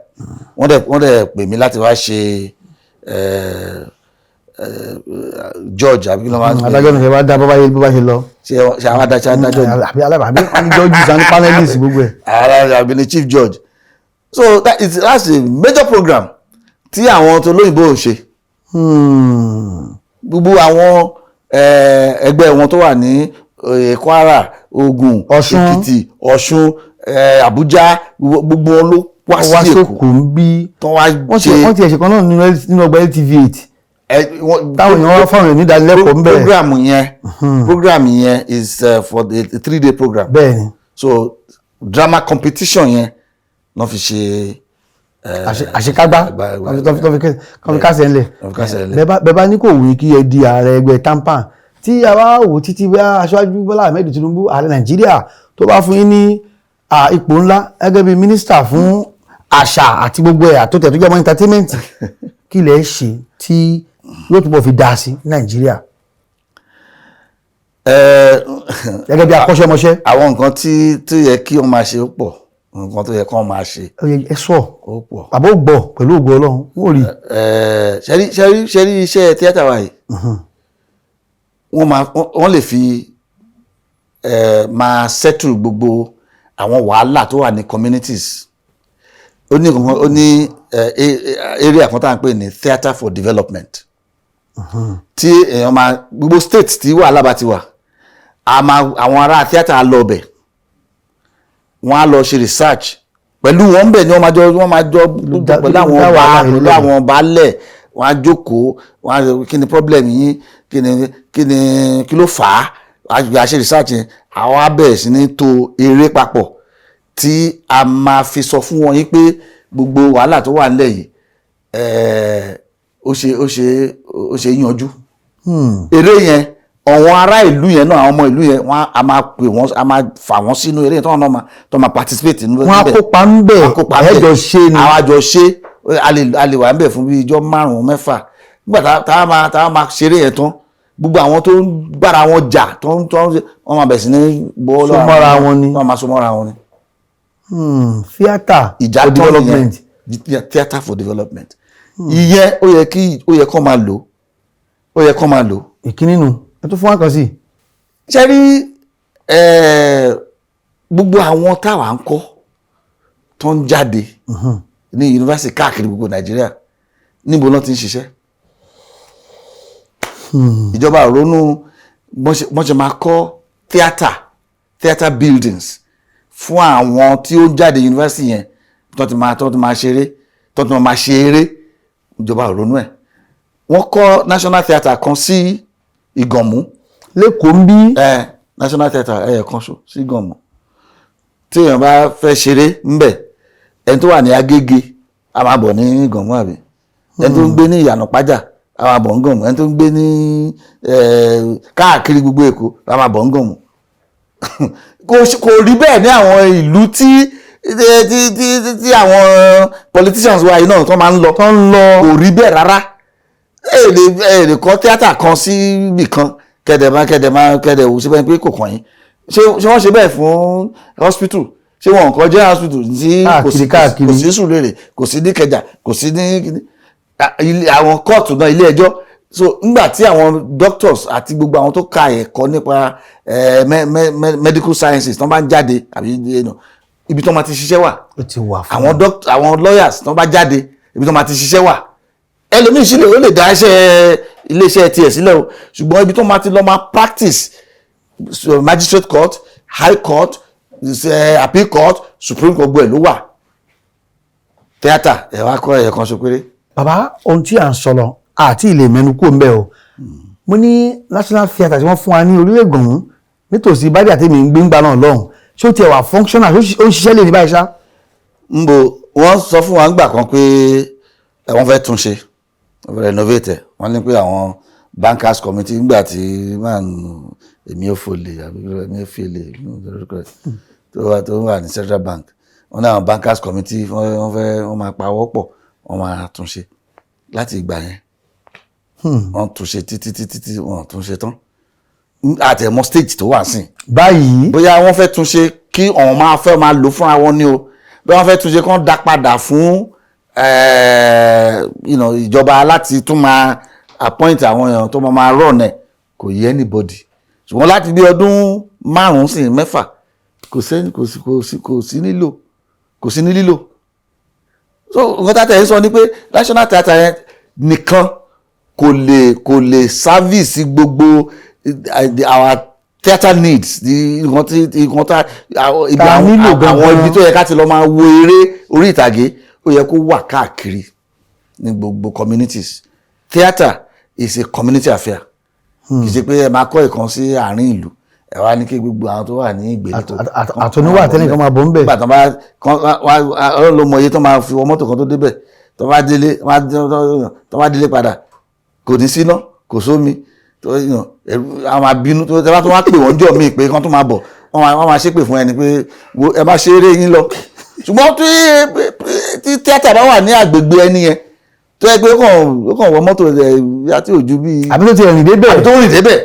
wọ́n dẹ̀ pè mí láti wá ṣe George àbí ló máa ń adájọ́ nìkan bá dá bó bá ṣe lọ. ṣe àwọn adájọ́ ni. àbí alábàábí wọn ní judges and panelists gbogbo ẹ̀. àbí ni chief judge. So that's a major program tí àwọn tó lóyìnbó ò ṣe. gbogbo àwọn ẹgbẹ́ wọn tó wà ní Kwara, Ògùn, Èkìtì, Ọ̀ṣun, Àbújá gbogbo wọn ló wá sí Èkó ń bí wọ́n ti ẹ̀ṣẹ̀ kan náà nínú ọgbà N200 táwọn èèyàn wá fáwọn èèyàn nídàálẹ́kọ̀ọ́ ń bẹ̀rẹ̀. program yẹn is for the 3-day program. bẹ́ẹ̀ni. so drama competition yẹn ló fi ṣe àṣekágbá kan fi kásẹ̀ ńlẹ̀. bẹ́ẹ̀ bá ní kò wí kí ẹ di ààrẹ ẹgbẹ́ tampan tí a bá wò títí bá aṣáájú Bọ́lá Ahmed Tinubu ààrẹ Nàìjíríà tó bá fún yín ní ipò ńlá gẹ́gẹ́ bí mínísítà fún àṣà àti gbogbo ẹ̀ àtúntẹ̀ tó jẹ́ mọ́ entertainment kí lẹ̀ ṣe tí yóò túbọ̀ fi dáa sí Nàìjíríà gẹ́gẹ́ bí akọ́ṣẹ́mọṣẹ́. àwọn nǹkan tí yẹ kí wọ́n máa ṣe ó pọ̀ nǹkan tó yẹ kí wọ́n máa ṣe. ẹ sọ ó pọ̀. àbó gbọ́ pẹ̀lú ògo Ọlọ́run wọ́n rí. ṣẹ́rí iṣẹ́ tíátà wa yìí wọ́n lè fi máa settle gbogbo àwọn wàhálà tó wà ní communities. ó ní area kan tá à ń pè ní theatre for development. tí èèyàn máa gbogbo state tí wàhálà bá ti wà àwọn ará theatre á lọ bẹ̀ wọ́n á lọ ṣe research pẹ̀lú wọn bẹ̀ ni wọ́n máa jọ pẹ̀lú àwọn baálẹ̀ wọ́n á jókòó wọ́n á kí ni problem yín kí ló fà á a ṣe research yẹn àwọn á bẹ̀rẹ̀ sí ní tò eré papọ̀ tí a máa fi sọ fún wọn yín pé gbogbo wàhálà tó wà nílẹ̀ yìí ó ṣe yanjú. eré yẹn àwọn ará ìlú yẹn náà àwọn ọmọ ìlú yẹn wọ́n a máa pè wọ́n a máa fà wọ́n sínú eré yẹn tó máa participate nínú wọ́n á kópa ń bẹ̀ ẹjọ́ ṣe ni àwọn àjọ ṣe a lè wà ń bẹ̀ fún bí ijọ́ 5-6 nígbà tá a máa ṣeré yẹn tán gbogbo àwọn tó ń bára wọn jà wọ́n máa bẹ̀ sí ní gbọ́ sọmọ́ra wọn ni wọ́n máa sọmọ́ra wọn ni. theatre for development. Theatre for development. ìyẹn ó yẹ kó máa lò. ìkíní nu ẹ tó fún wa kan sí. ṣe rí gbogbo àwọn táwa ń kọ́ tó ń jáde ní yunifásitì káàkiri gbogbo Nàìjíríà níbo ló ti ń ṣiṣẹ́. ìjọba ronú wọ́n ṣe máa kọ́ theatre buildings fún àwọn tí ó jáde yunifásitì yẹn tó ti máa ṣe eré ìjọba ronú ẹ̀. wọ́n kọ́ national theatre kan sí Ìgànmú lẹ́kọ̀ọ́ ń bí. national theatre kan sí Ìgànmú tí èèyàn bá fẹ́ ṣeré ńbẹ̀ ẹni tó wà ní Agége a máa bọ̀ ní Ìgànmú àbí ẹni tó ń gbé ní Ìyànà Pájà a máa bọ̀ ní Ìgànmú ẹni tó ń gbé ní káàkiri gbogbo Èkó a máa bọ̀ ní Ìgànmú. kò rí bẹ́ẹ̀ ní àwọn ìlú tí àwọn politicians wa yìí náà tó máa ń lọ kò rí bẹ́ẹ̀ rárá. èdè kọ́ tíátà kan sí ibì kan kẹ̀dẹ̀ wò síbẹ̀ pé kò kàn yín ṣé wọ́n ṣe bẹ́ẹ̀ fún hospital ṣé wọn kọ́ jẹ́ hospital tí kò sí Sùúrùlérè kò sí ní Ìkẹjà kò sí ní àwọn kóòtù náà ilé ẹjọ́ so nígbà tí àwọn doctors àti gbogbo àwọn tó ka ẹ̀kọ́ nípa medical sciences tó bá ń jáde àbí ibi tó máa ti ṣiṣẹ́ wà àwọn lawyers tó bá jáde ibi tó máa ti ṣiṣẹ́ wà ẹlòmíì sílẹ̀ ó lè dá iléeṣẹ́ tiẹ̀ sílẹ̀ o ṣùgbọ́n ibi tó máa ti lọ máa practice magistrate court high court appeal court supreme court gbọ́ ẹ̀ ló wà theatre ẹ̀ wá kọ́ ẹ̀yẹ kan ṣo péré. bàbá ohun tí à ń sọ lọ àti ilé mẹ́nu kò ń bẹ̀ o mo ní national theatre tí wọ́n fún wa ní orílẹ̀ Ègùn nítòsí bádìí àti èmi ń gbé ńgbà náà lọ́hùn ṣé ó tiẹ̀ wà functional ó ń ṣiṣẹ́ lè ní báyìí ṣá. ń bo wọ́n sọ fún wa ńgbà kan pé wọ́n fẹ́ tún ṣe wọ́n fẹ́ renovate ẹ̀ wọ́n ní pé àwọn bankers committee ńgbà tí èmi ò fòlè àbí èmi ò fèlè tó wà ní Central Bank wọ́n ní àwọn bankers committee wọ́n máa pawọ́ pọ̀ wọ́n máa tún ṣe láti ìgbà yẹn wọ́n tún ṣe títí wọ́n tún ṣe tán àtẹ̀mọ́ stage tó wà sí. báyìí bóyá wọ́n fẹ́ tún ṣe kí ọ̀hún máa lò fúnra wọn ni o bí wọ́n fẹ́ tún ṣe kán dá padà fún ìjọba láti tún máa appoint àwọn èèyàn tó máa run ẹ̀ kò yẹ anybody ṣùgbọ́n láti bí ọdún 5 sí 6 kò sí ní lílò so nǹkan tá a tẹ̀ ń sọ ni pé national theatre yẹn nìkan kò lè service gbogbo our theatre needs nǹkan tá àwọn ibi tó yẹ ká ti lọ máa wo eré orí ìtàgé ó yẹ kó wà káàkiri ní gbogbo communities. Theatre is a community affair kì í ṣe pé ẹ máa kọ́ ìkan sí àárín ìlú ẹ wá ní kí gbogbo àwọn tó wà ní ìgbèríko àtúnúwà àtẹnìkan máa bọ̀ ń bẹ̀. nígbà tó bá ọlọ́run ló mọ iye tó máa fi wọ mọ́tò kan tó débẹ̀ tó bá délé padà kò ní síná kò sómi àwọn àbínú tó bá tó wá pè wọ́n jọ míì pé kán tó máa bọ̀ wọ́n máa ṣépè fún ẹni pé ẹ má ṣe eré yín lọ ṣùgbọ́n tí tíátà bá wà ní àgbègbè ẹni yẹn tó yẹ pé ó kàn wọ mọ́tò rẹ̀ àti òjú bíi àbí tó ti rìn débẹ̀ àbí tó rìn débẹ̀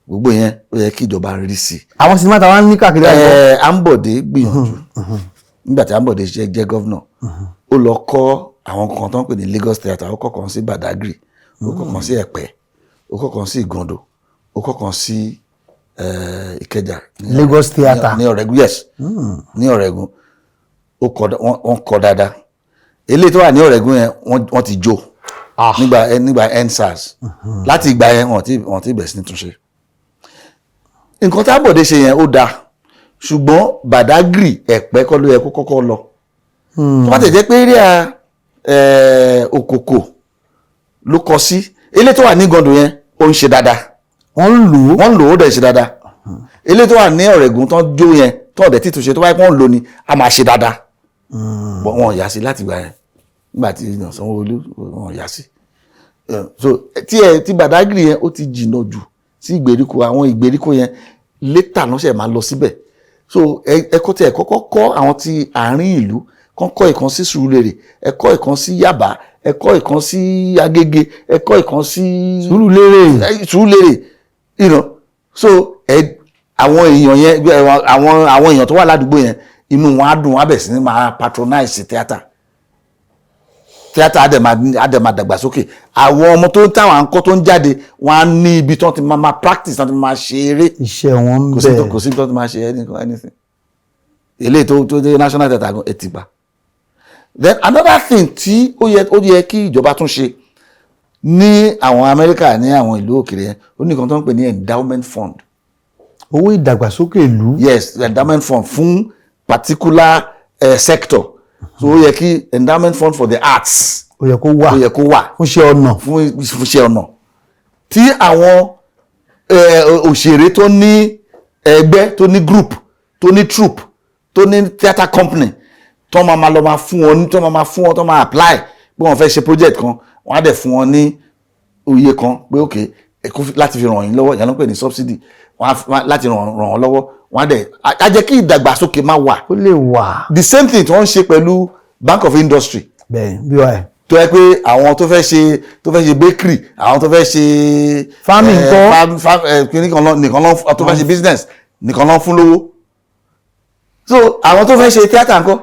gbogbo yẹn ó yẹ kí ìjọba rí sí. àwọn sinimá táwọn ní káàkiri àgbọ̀. Ambode gbìyànjú nígbà tí Ambode jẹ́ gọ́vnà ó lọ kọ́ àwọn kan tó ń pè ní Lagos theatre ó kọ́ kan sí Badagry ó kọ́ kan sí Ẹ̀pẹ́ ó kọ́ kan sí Ìgàndò ó kọ́ kan sí Ìkẹjà Lagos theatre ní Ọ̀rẹ́gun yes ní Ọ̀rẹ́gun wọ́n kọ́ dáadáa eléyìí tó wà ní Ọ̀rẹ́gun yẹn wọ́n ti jó nígbà NSAS láti ìgbà yẹn wọ́n ti bẹ̀rẹ̀ sí ní túnṣe nǹkan tí Ambode ṣe yẹn ó dáa ṣùgbọ́n Badagry Ẹ̀pẹ́ kọ́ ló yẹ kó kọ́kọ́ lọ tó bá tẹ̀ jẹ́ pé eré Òkòkò ló kọ sí eléyìí tó wà ní Ìgàndò yẹn ó ń ṣe dáadáa wọ́n lò ó dẹ̀ ṣe dáadáa eléyìí tó wà ní Ọ̀rẹ́gun tán jó yẹn tó ọ̀dẹ̀ títún ṣe tó báyìí wọ́n lò ní a máa ṣe dáadáa bọ́ wọn yà sí láti gbà yẹn nígbà tí Sanwó-Olú wọn yà sí so tí Badagry yẹn ó ti jìnnà jù sí ìgbèríko àwọn ìgbèríko yẹn létà náà ṣe máa lọ síbẹ̀ so ẹ̀kọ́ tí ẹ kọ́kọ́ kọ́ àwọn ti àárín ìlú kán kọ́ ìkan sí Sùúrùlérè ẹ̀kọ́ ìkan sí Yàbá ẹ̀kọ́ ìkan sí Agége ẹ̀kọ́ ìkan sí Sùúrùlérè so àwọn èèyàn yẹn àwọn èèyàn tó wà ládùúgbò yẹn inú wọn á dùn wọn á bẹ̀ sí ní máa patronize theatre á dẹ̀ máa dàgbàsókè àwọn ọmọ tó ń táwọn àǹkọ́ tó ń jáde wọn á ní ibi tó ti máa practice tó ti máa ṣe eré iṣẹ́ wọn ń bẹ̀ kò sí tó ti máa ṣe anything eléyìí tó dé national theatre ẹ ti gbà. Then another thing tí ó yẹ kí ìjọba tún ṣe ní àwọn Amẹ́ríkà ní àwọn ìlú òkèèrè yẹn ó ní nǹkan tó ń pè ní endowment fund. owó ìdàgbàsókè ìlú. Yes, endowment fund fún particular sector so ó yẹ kí endowment fund for the arts ó yẹ kó wà fún iṣẹ́ ọnà tí àwọn òṣèré tó ní ẹgbẹ́ tó ní group tó ní troupe tó ní theatre company tó máa lọ máa fún wọn tó máa apply pé wọ́n fẹ́ ṣe project kan wọ́n á dẹ̀ fún wọn ní òye kan pé ok láti fi ràn yín lọ́wọ́ ìyẹn ló ń pè ní subsidy láti ràn wọ́n lọ́wọ́ wọ́n á dẹ̀ á jẹ́ kí ìdàgbàsókè máa wà. ó lè wà. The same thing tí wọ́n ń ṣe pẹ̀lú Bank of Industry. bẹ́ẹ̀ bí wàá ẹ̀. tó yẹ pé àwọn tó fẹ́ ṣe bakery àwọn tó fẹ́ ṣe farming kọ́ nìkan lọ tó fẹ́ ṣe business nìkan ló ń fún lówó so àwọn tó fẹ́ ṣe tíátà ńkọ́.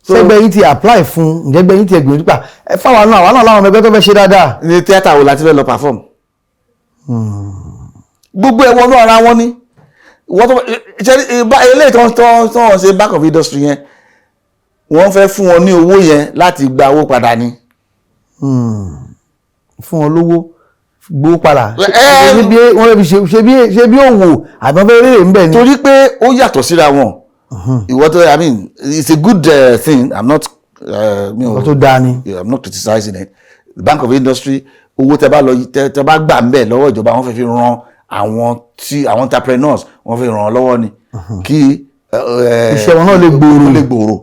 ṣẹ́gbẹ́ yín ti apply fún ǹjẹ́gbẹ́ yín ti ẹgbẹ̀rún nípa ẹ fáwọn náà àwọn náà láwọn ẹgbẹ́ tó fẹ́ ṣe dáadáa. ní tíátà wo la ti fẹ́ lọ perform. gbogbo ẹ̀wọ̀n náà ara wọn ní wọ́n tó eléyìí tó ń ṣe back of industry yẹn wọ́n fẹ́ fún wọn ní owó yẹn láti gba owó padà ni. fún wọn lówó gbówó padà wọ́n lè fi ṣe bí òwò àbọ̀fẹ́ rèrè ń bẹ̀ ni. torí pé ó yàtọ̀ síra wọn. ìwọ tó I mean it's a good thing I'm not tó dáa ni. I'm not criticizing it. The Bank of Industry owó tẹ bá gbà ń bẹ̀ lọ́wọ́ ìjọba wọ́n fẹ́ fi ran àwọn entrepreneurs wọ́n fi ràn án lọ́wọ́ ni kí iṣẹ́ wọn náà lè gbòòrò.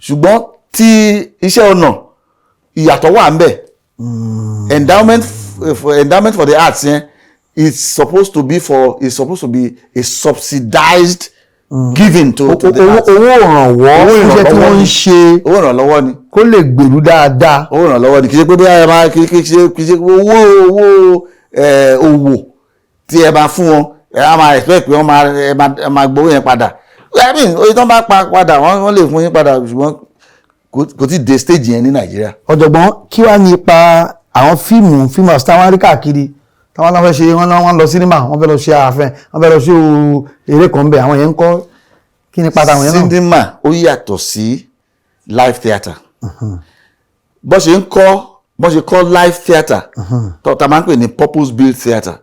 ṣùgbọ́n tí iṣẹ́ ọnà ìyàtọ̀ wà ń bẹ̀ endowment for the arts yẹn is supposed to be a subsidized giving to the arts. owó ìrànwọ́ iṣẹ́ tí wọ́n ń ṣe owó ìrànlọ́wọ́ ni kó lè gbèrú dáadáa. owó ìrànlọ́wọ́ ni kì í ṣe pé bí ẹ máa kì í ṣe owó òwò tí ẹ bá fún wọn ẹ á máa expect pé ẹ máa gbowó yẹn padà I mean oye tó ń bá padà wọ́n lè fún yín padà ṣùgbọ́n kò tí dé stage yẹn ní Nàìjíríà. ọ̀jọ̀gbọ́n kí wàá ní ipa àwọn fíìmù àti táwọn rí káàkiri táwọn náà fẹ́ ṣe wọ́n lọ sinimá wọ́n fẹ́ lọ ṣe ààfin wọ́n fẹ́ lọ ṣe eré kan bẹ̀ àwọn yẹn ń kọ́ kí ni pátá àwọn yẹn náà. sinimá ó yàtọ̀ sí live theatre bó ṣe kọ́ live theatre tó máa ń pè ní purpose built theatre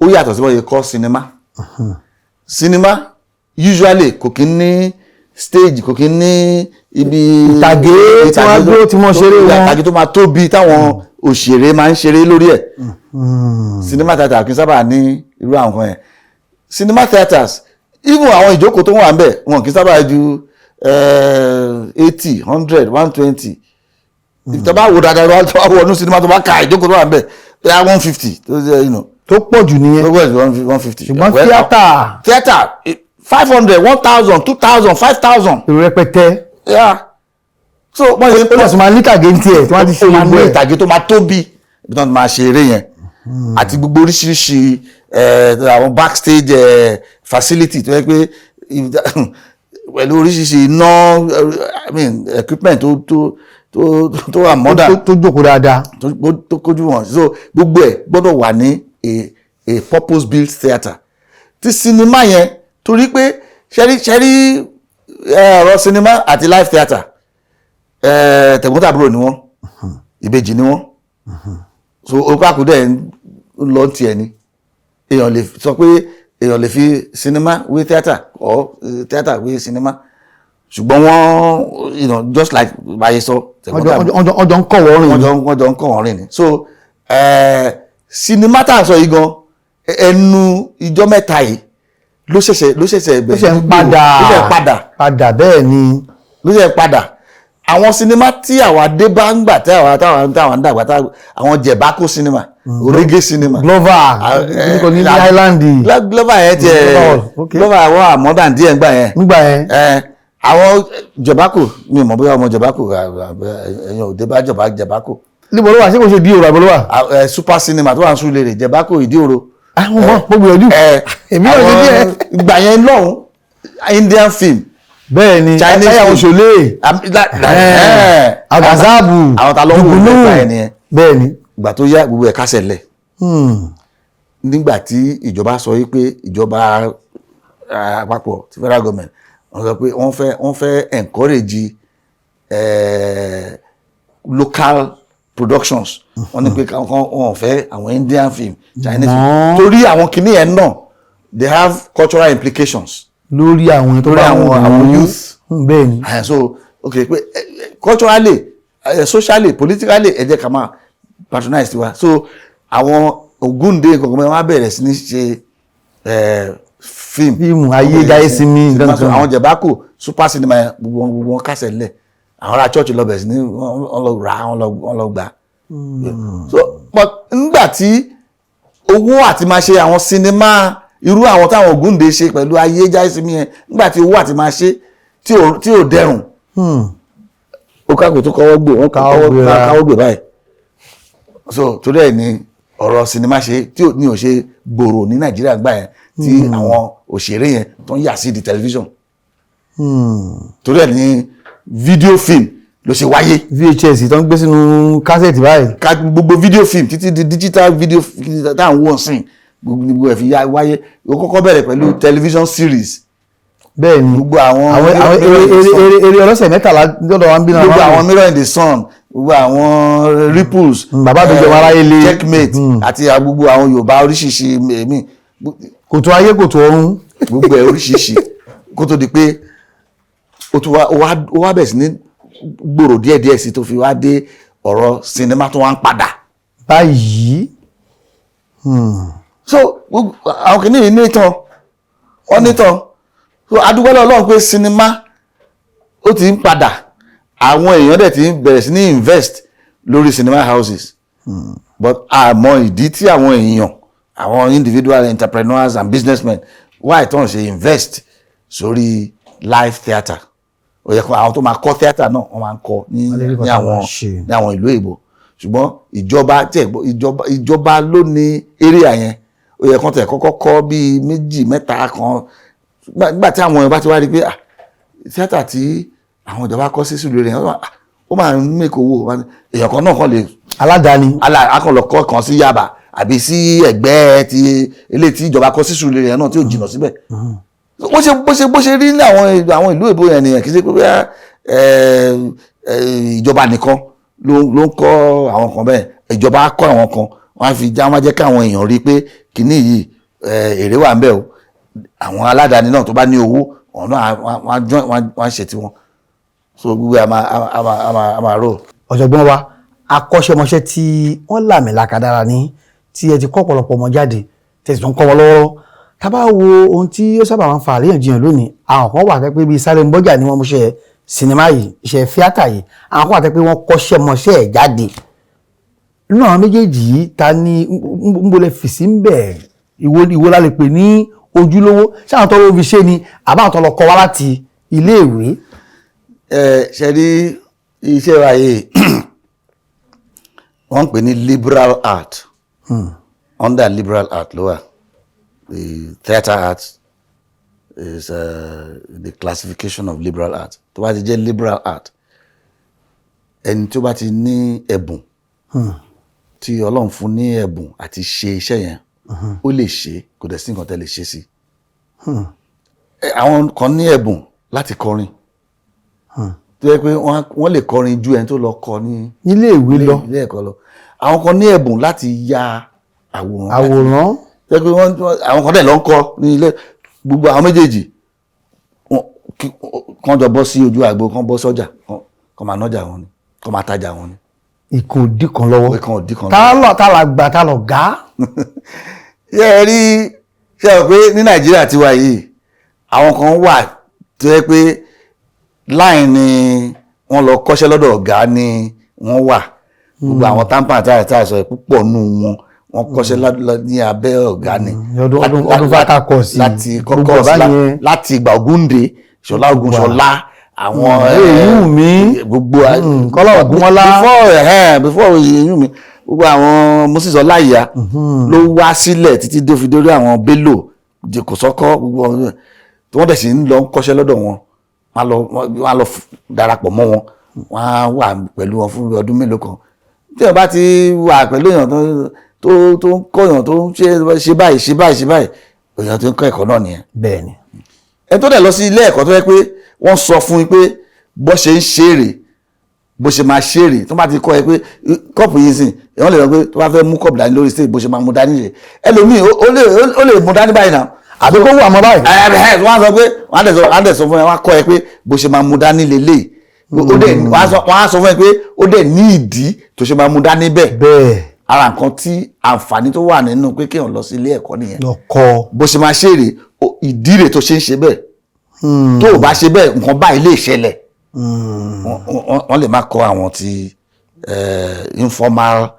ó yàtọ̀ sí bó ṣe kọ́ sinimá. sinimá usually kò kí ní stage kò kí ní ibi ìtàgé tí wọ́n gbé tí wọ́n ṣeré wọn ìtàgé tó máa tóbi táwọn òṣèré máa ń ṣeré lórí ẹ̀. cinema theatre kì í sábà ní irú àwọn kan yẹn. cinema theatres even àwọn ìjókòó tó wà ń bẹ̀ wọn kì í sábà ju 80 100 120 tó bá wo dáadáa tó bá wọnú cinema tó bá ka ìjókòó tó wà ń bẹ̀ bẹ́ẹ̀ 150 tó pọ̀ jù nìyẹn. tó pọ̀ jù 150. ṣùgbọ́n tíátà 500 1000 2000 5000. èrò rẹpẹtẹ. so wọ́n ṣe ó lọ sí máa ní ìtàgé ní tiẹ̀ tí wọ́n ti ṣe gbogbo ẹ̀ ìtàgé tó máa tóbi ibi tí wọ́n ti máa ṣe eré yẹn àti gbogbo oríṣiríṣi àwọn backstage facility tó yẹ pé pẹ̀lú oríṣiríṣi iná equipment tó wà modern tó jókòó dáadáa tó kójú wọn so gbogbo ẹ̀ gbọ́dọ̀ wà ní a purpose built theatre ti sinimá yẹn torí pé ṣẹ́rí ọ̀rọ̀ sinimá àti live theatre tẹ̀gbọ́ntàbúrò ni wọ́n ìbejì ni wọ́n so okakudẹ ń lọ tiẹ̀ ni èèyàn lè sọ pé èèyàn lè fi sinimá wé theatre or theatre wé sinimá ṣùgbọ́n wọ́n just like báyé sọ ọjọ́ ń kọ̀ wọ́n rìn ọjọ́ ń kọ̀ wọ́n rìn ni so sinimá tá à ń sọ yìí gan ẹnu ìjọ mẹ́ta yìí ló ṣẹ̀ṣẹ̀ ń padà bẹ́ẹ̀ ni ló ṣẹ̀ṣẹ̀ padà àwọn sinimá tí àwa dé bá ń gbà táwọn ń dàgbà àwọn jẹ̀bákò sinimá orígé sinimá Glover ní Island Glover yẹn tiẹ̀ Glover wà modern díẹ̀ ńgbà yẹn àwọn jẹ̀bákò mi ò mọ̀ bóyá ọmọ jẹ̀bákò ẹ̀yàn ò dé bá jẹ̀bákò. níbo ló wà ṣé kò ṣe ìdí òru àbọ̀ ló wà. super cinema tó wà ń sún lè rè jẹ̀bákò ìdí òru. àwọn ọmọ gbogbo ẹ̀dùn èmi ò ṣe díẹ̀. ìgbà yẹn lọ́hùn Indian film bẹ́ẹ̀ ni ayáwó ṣòlè agazabu àwọn ta ló ń wò nípa ẹ̀ nìyẹn bẹ́ẹ̀ ni ìgbà tó yá gbogbo ẹ̀ kásẹ̀ lẹ̀ nígbà tí ìjọba sọ wípé ìjọba àpapọ̀ ti federal government wọ́n sọ pé wọ́n fẹ́ encourage local productions wọ́n ní pé wọ́n fẹ́ àwọn Indian film Chinese film torí àwọn kìnìyẹn náà they have cultural implications lórí àwọn tó bá àwọn youth bẹ́ẹ̀ ni so okay pé culturally socially politically ẹ jẹ́ ká máa patronize tiwa so àwọn Ògúndé kankan wọ́n á bẹ̀rẹ̀ sí ní ṣe fíìmù ayé jáyé sinmi àwọn jẹ̀bákò super cinema gbogbo wọn kásẹ̀ lẹ̀ àwọn ará church lọ bẹ̀rẹ̀ sí ní wọ́n lọ rà wọ́n lọ gbà so but nígbà tí owó àti máa ṣe àwọn sinimá irú àwọn táwọn Ògúndé ṣe pẹ̀lú ayé jáyé sinmi yẹn nígbà tí owó àti máa ṣe tí ò dẹrùn ó káàkó tó kọ́wọ́ gbé wọ́n káwọ́ gbé báyìí so torí ẹ̀ ní ọ̀rọ̀ sinimá ṣe tí ní ò ṣe gbòòrò ní Nàìjíríà gbà yẹn tí àwọn òṣèré yẹn tó ń yà sí di tẹlifíṣàn torí ẹ̀ ní fídíò fíìmù ló ṣe wáyé. VHS tó ń gbé sínú kásẹ̀tì báyìí. Gbogbo fídíò fíìmù títí di digital video táwọn wọ́n sìn gbogbo ẹ̀ fi wáyé ó kọ́kọ́ bẹ̀rẹ̀ pẹ̀lú television series. Bẹ́ẹ̀ni gbogbo àwọn eré ọlọ́sẹ̀ mẹ́tàlá lọ́dọ̀ wa ń bí náà. gbogbo àwọn Mirror in the Sun gbogbo àwọn Ripples. bàbá tó jọba aráyé lé Checkmate àti gbogbo àwọn Yorùbá oríṣiríṣi èmi. kòtò ayé kòtò ọ̀run. gbogbo ẹ̀ oríṣiríṣi kó tó di pé ó wá bẹ̀ sí ní gbòòrò díẹ̀díẹ̀ sí tó fi wá dé ọ̀rọ̀ sinimá tó wá ń padà. báyìí. so àwọn kìíní ní ìtàn wọ́n ní ìtàn so adúgbò Ọlọ́run pé sinimá ó ti ń padà àwọn èèyàn dẹ̀ ti ń bẹ̀rẹ̀ sí ní invest lórí cinema houses but àmọ́ ìdí tí àwọn èèyàn àwọn individual entrepreneurs and businessmen why tó ń ṣe invest sórí live theatre ó yẹ kó àwọn tó máa kọ́ theatre náà wọ́n máa ń kọ́ ní àwọn ìlú èbó ṣùgbọ́n ìjọba ló ní area yẹn ó yẹ kó tẹ̀ kọ́kọ́ kọ́ bíi 2 mẹ́ta kan nígbà tí àwọn bá ti wá rí pé theatre tí àwọn ìjọba kọ́ sí sílùú rẹ̀ ó máa ń mẹ́kọ̀ owó èèyàn kan náà kàn lè aládàáni akọ̀lọ̀kọ́ kan sí Yaba àbí sí ẹgbẹ́ ti ilé tí ìjọba kọ́ sí sílùú rẹ̀ náà tí ò jìnnà síbẹ̀ bó ṣe rí ní àwọn ìlú èbó yẹn nìyẹn kì í ṣe pé ìjọba nìkan ló ń kọ́ àwọn kan bẹ́ẹ̀ ìjọba kọ́ àwọn kan wọ́n á fi já wọ́n á jẹ́ káwọn èèyàn rí pé kìíní yìí èrè wà ń bẹ̀ o àwọn aládàáni náà tó bá ní owó ọ̀nà wọ́n á ṣe tiwọn so gbogbo a máa rò. ọ̀jọ̀gbọ́n wa akọ́ṣẹ́mọṣẹ́ tí wọ́n làmìlaka dára ní tí ẹ ti kọ́ ọ̀pọ̀lọpọ̀ ọmọ jáde tẹ̀sí tó ń kọ́ wọn lọ́wọ́ tá bá wo ohun tí ó sábà máa ń fa àríyànjiyàn lónìí àwọn kan wà pé bíi sáré ń bọ́jà ni wọ́n mú ṣe sinimá yìí iṣẹ́ fíátà yìí àwọn kan wà pé wọ́n kọ́ṣẹ́mọṣẹ́ ẹ̀ jáde nínú àwọn méjèèjì yìí ta ni ń bolẹ̀ fìsí ń bẹ̀ ìwo la lè pè ní ojúlówó sáwọn tó ló fi ṣe ni àbáwọn tó lọ kọ́ wá láti iléèwé. ṣe rí iṣẹ́ wa yìí wọ́n ń pè ní liberal art under liberal art ló wà the theatre art is the classification of liberal art tó bá ti jẹ́ liberal art ẹni tó bá ti ní ẹ̀bùn tí Ọlọ́run fún ní ẹ̀bùn àti ṣe iṣẹ́ yẹn ó lè ṣe kò dẹ̀ sí nǹkan tẹ́ lè ṣe sí àwọn kan ní ẹ̀bùn láti kọrin tó yẹ pé wọ́n lè kọrin ju ẹni tó lọ kọ ní ilé ìwé lọ ilé ẹ̀kọ́ lọ àwọn kan ní ẹ̀bùn láti ya àwòrán tó yẹ pé àwọn kan dẹ̀ lọ ń kọ ní ilé gbogbo àwọn méjèèjì kan jọ bọ́ sí ojú àgbo kan bọ́ sọ́jà kan máa nájà wọn ni kan máa tajà wọn ni. ìkan òdì kan lọ́wọ́ ìkan òdì kan lọ́wọ́ tá la gbà tá lọ gá. ṣé ẹ rí ṣé ẹ pé ní Nàìjíríà tiwa yìí àwọn kan wà tó yẹ pé láì ni wọ́n lọ kọ́ṣẹ́ lọ́dọ̀ ọ̀gá ni wọ́n wà gbogbo àwọn tampa àti sọ púpọ̀ nù wọ́n kọ́ṣẹ́ ní abẹ́ ọ̀gá ni ọdún fata kọ sí láti kọ́kọ́ láti ìgbà Ògúndé Ṣọlá Ògúnṣọlá àwọn èyún mi gbogbo Kọ́lá Ògúnmọ́lá before èyún mi gbogbo àwọn Moses Ọláìyá ló wá sílẹ̀ títí dé fi dórí àwọn Bello Kòsọ́kọ́ gbogbo tí wọ́n dẹ̀ sì ń lọ kọ́ṣẹ́ lọ́dọ̀ wọn wọ́n á lọ darapọ̀ mọ́ wọn wọ́n á wà pẹ̀lú wọn fún ọdún mélòó kan tí wọ́n bá ti wà pẹ̀lú èèyàn tó ń kọ́ èèyàn tó ń ṣe báyìí èèyàn tó ń kọ́ ẹ̀kọ́ náà nìyẹn. bẹ́ẹ̀ni. ẹni tó dẹ̀ lọ sí ilé ẹ̀kọ́ tó yẹ pé wọ́n sọ fún yín pé bó ṣe ń ṣeré bó ṣe máa ṣeré tó bá ti kọ́ ẹ pé kọ́ọ̀pù yìí sìn èèyàn lè rọ pé tó bá fẹ́ mú kọ́ọ̀pù dání lórí stage bó ṣe máa mú dání rẹ̀ ẹlòmíì ó lè mú dání báyìí náà àbí kó wà mọ́ báyìí. wọ́n á sọ pé wọ́n á dẹ̀ sọ fún ẹ wọ́n á kọ́ ẹ pé bó ṣe máa mú dání lélẹ̀ wọ́n á sọ fún ẹ pé ó dẹ̀ ní ìdí tó ṣe máa mú dání bẹ́ẹ̀ ara nǹkan tí àǹfààní tó wà nínú pé kéèyàn lọ sí ilé ẹ̀kọ́ nìyẹn bó ṣe máa ṣeré ìdí rẹ̀ tó ṣe ń ṣe bẹ́ẹ̀ tó o bá ṣe bẹ́ẹ̀ nǹkan báyìí lè ṣẹlẹ̀ wọ́n lè má kọ́ àwọn ti informal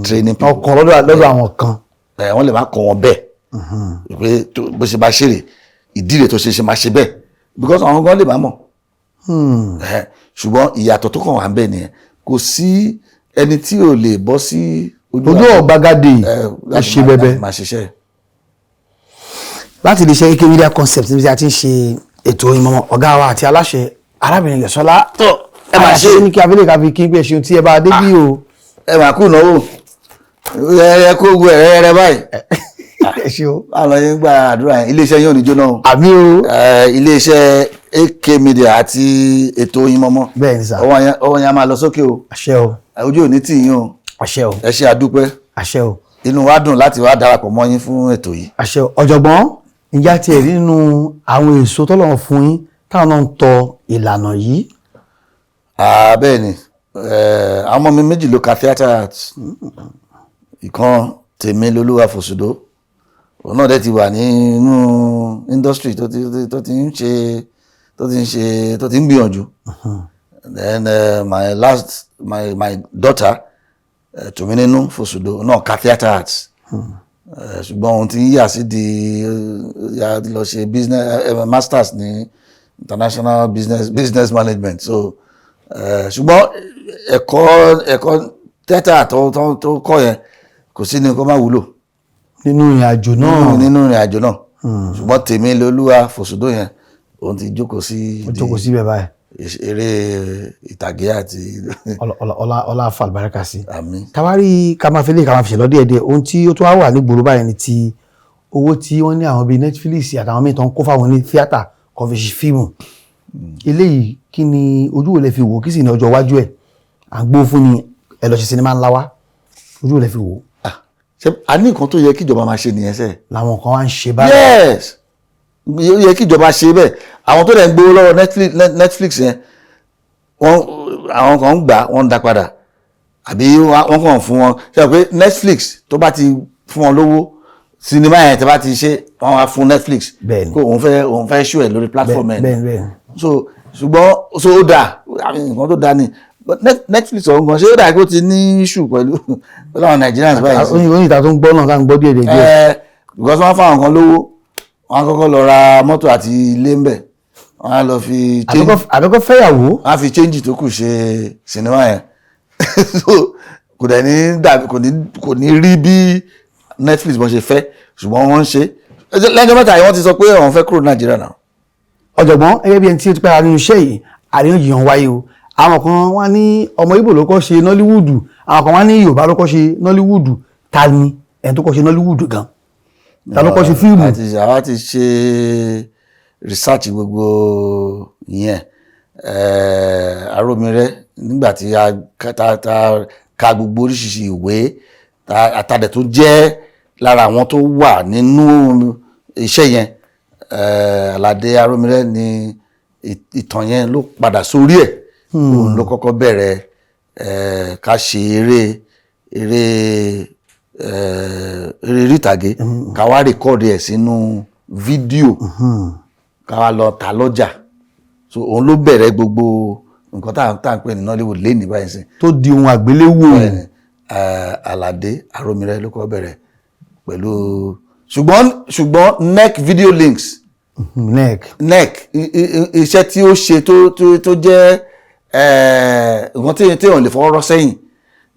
training people ọkọ̀ lọ́dọ̀ àwọn kan wọ́n lè má kọ́ wọn bẹ́ẹ̀ pé bó ṣe bá ṣeré ìdí rẹ̀ tó ṣe máa ṣe bẹ́ẹ̀ because àwọn gan lè má mọ̀ ṣùgbọ́n ìyàtọ̀ tó kàn wà ń bẹ nìyẹn kò sí ẹni tí ò lè bọ́ sí ojú ọ̀gbagadè ṣe bẹ́bẹ́ máa ṣiṣẹ́. láti lè ṣe AK Media Concept níbi tí a ti ń ṣe ètò Oyinmomo ọ̀gá wa àti aláṣẹ arábìnrin Yẹ̀sọ́lá tó ẹ máa ṣe ní kí abílẹ̀ káfí kí n pé ṣeun tí ẹ bá dé bí o. ẹ máa kú náwó ẹ kó gbogbo ẹ̀rẹ́ báyìí. ẹ ṣe o. àwọn yẹn gba àdúrà yẹn iléeṣẹ́ yóò ní jóná o. àbí o. iléeṣẹ́ AK Media àti ètò Oyinmomo. bẹ́ẹ̀ ni sà. ọwọ́ yẹn a máa lọ sókè o. àṣẹ o. ojú ò ní tì yín o. àṣẹ o. ẹ ṣe àdúpẹ́. àṣẹ o. inú wa dùn láti wá darapọ̀ mọ́ yín fún ètò yìí. àṣẹ o. ọ̀jọ̀gbọ́n ǹjẹ́ àti ẹ̀rí nínú àwọn èso tọ́lọ́run fún yín táwọn náà ń tọ ìlànà yìí. bẹ́ẹ̀ ni àwọn ọmọ mi méjì ló ka theatre arts ìkan tèmi Sola Fosudo òun náà dẹ̀ ti wà nínú industry tó ti ń gbìyànjú. Then my daughter Tomininu Fosudo náà ka theatre arts ṣùgbọ́n òun ti yà sí di lọ ṣe business masters ní international business management so ṣùgbọ́n ẹ̀kọ́ theatre tó kọ́ yẹn kò sí ní kó má wúlò nínú ìrìn àjò náà ṣùgbọ́n tèmi Sola Fosudo yẹn òun ti jókòó sí bẹ́ẹ̀ báyìí eré ìtàgé àti ọlá falbaraka sí. àmín. tawari ká máa fi ṣe lọ díẹ̀díẹ̀ ohun tí ó tó wà ní gbòòrò báyìí ni ti owó tí wọ́n ní àwọn bíi Netflix àtàwọn míì tó ń kó fáwọn ní theatre kan fi ṣe fíìmù eléyìí kí ni ojú wo lẹ fi wò kí sì ní ọjọ́ iwájú ẹ̀ à ń gbó fún ni ẹ lọ ṣe sinimá ńlá wá ojú wo lẹ fi wò. ṣe a ní nǹkan tó yẹ kíjọba máa ṣe nìyẹn sẹ. làwọn kan wá ń ṣe báyìí. yes ó yẹ kíjọba ṣe bẹ́ẹ̀ àwọn tó dẹ̀ ń gbowó lọ́wọ́ Netflix yẹn àwọn kan ń gbà wọ́n ń dá padà àbí wọ́n kàn fún wọn ṣe pé Netflix tó bá ti fún wọn lówó sinimá yẹn tó bá ti ṣe wọ́n wá fún Netflix kó òun fẹ́ ṣó ẹ̀ lórí platform ẹ̀ so ṣùgbọ́n so ó dáa nǹkan tó dáa ni Netflix ọ̀hún gan ṣé ó dáa kó ti ní issue pẹ̀lú àwọn Nigerians báyìí. oyin ìta tó ń gbọ́ náà ká ń gbọ́ díẹ̀ díẹ̀. because wọ́n fáwọn kan lówó wọ́n á kọ́kọ́ lọ ra mọ́tò àti ilé ń bẹ̀ wọ́n á lọ fi change àkọ́kọ́ fẹ́yàwó. wọ́n á fi change tó kù ṣe sinimá yẹn so kò dẹ̀ ní dàbí kò ní rí bí Netflix bọ́n ṣe fẹ́ ṣùgbọ́n wọ́n ń ṣe lẹ́jọ́ mẹ́ta yìí wọ́n ti sọ pé àwọn fẹ́ kúrò Nàìjíríà náà. ọ̀jọ̀gbọ́n ẹgbẹ́ bíi ẹni tí ó ti pẹ́ nínú iṣẹ́ yìí àríyànjiyàn wáyé o àwọn kan wá ní ọmọ Ìgbò ló kọ́ ṣe Nollywood àwọn kan wá ní Yorùbá ló kọ́ ṣe Nollywood ta ni ẹni tó kọ́ ṣe Nollywood gan ta ló kọ́ ṣe fíìmù. àwa ti ṣe research gbogbo ìyẹn Arómiré nígbà tí a ka gbogbo oríṣiríṣi ìwé àtàdẹ̀ tó jẹ́ lára àwọn tó wà nínú iṣẹ́ yẹn Aládé Arómiré ni ìtàn yẹn ló padà sórí ẹ̀ òun ló kọ́kọ́ bẹ̀rẹ̀ ká ṣe eré ìtàgé ká wá rìkọ́ọ̀dì ẹ̀ sínú fídíò ká wá lọ tà lọ́jà so òun ló bẹ̀rẹ̀ gbogbo nǹkan tá à ń pè ní Nollywood lé ní báyìí sí. tó di ohun àgbéléwò. Aládé Arómiré ló kọ́ bẹ̀rẹ̀ pẹ̀lú ṣùgbọ́n NEC video links. NEC iṣẹ́ tí ó ṣe tó jẹ́ nǹkan tí òun lè fọwọ́ rọ́ sẹ́yìn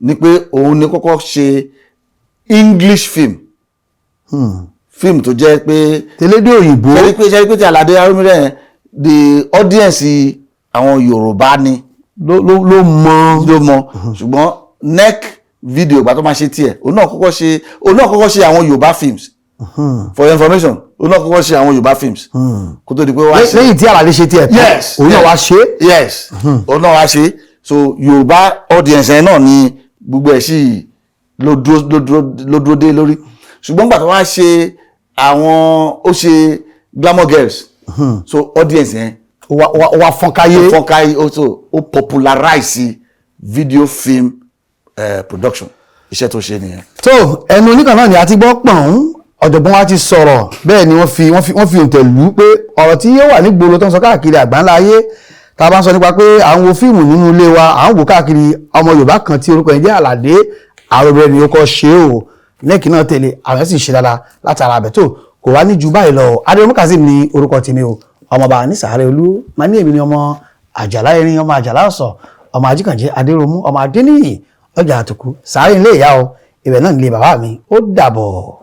ni pé òun ni kọ́kọ́ ṣe English film film tó jẹ́ pé tẹ̀lédè òyìnbó ṣe pé tí Aládé Arómiré yẹn the audience àwọn Yorùbá ni ló mọ̀ ṣùgbọ́n NEC video ìgbà tó máa ṣe tiẹ̀ òun náà kọ́kọ́ ṣe àwọn Yorùbá films for your information òun náà kọ́kọ́ ṣe àwọn Yorùbá films kó tó di pé wá ṣe lẹ́yìn tí Aládé ṣe tiẹ̀ tán òun náà wá ṣe. yes òun náà wá ṣe so Yorùbá audience yẹn náà ni gbogbo ẹ̀ sì ló dúró dé lórí ṣùgbọ́n gbà tó wá ṣe ó ṣe Glamour Girls so audience yẹn wá fọ́nkáyé ó popularize video film production iṣẹ́ tó ṣe nìyẹn. tó ẹnu oníkan náà ni a ti gbọ́ pọ̀n ọ̀jọ̀gbọ́n wa ti sọ̀rọ̀ bẹ́ẹ̀ ni wọ́n fi òǹtẹ̀ lù ú pé ọ̀rọ̀ tí yóò wà ní gbòòrò tó ń sọ káàkiri àgbáńlá ayé tá a bá ń sọ nípa pé à ń wo fíìmù nínú ilé wa à ń wò káàkiri ọmọ Yorùbá kan tí orúkọ ẹ̀ jẹ́ Aládé Arómiré ni ó kọ́ ṣe o NEC náà tẹ̀lé àwọn sì ṣe dáadáa látara àbẹ̀ tó kò wá ní ju báyìí lọ Adéyẹmọ Kazeem ní orúkọ tèmi o ọmọọba ní Sàárẹ̀ Olú máa ní èmi ni ọmọ Àjàlá Erin ọmọ Àjàlá Ọ̀sọ̀ ọmọ Ajíkànjẹ́ Adéròmú ọmọ Adéníyì ọjà àtòkù Sàárẹ̀ ilé ìyá o ibẹ̀ náà nílé bàbá mi ó dàbọ̀.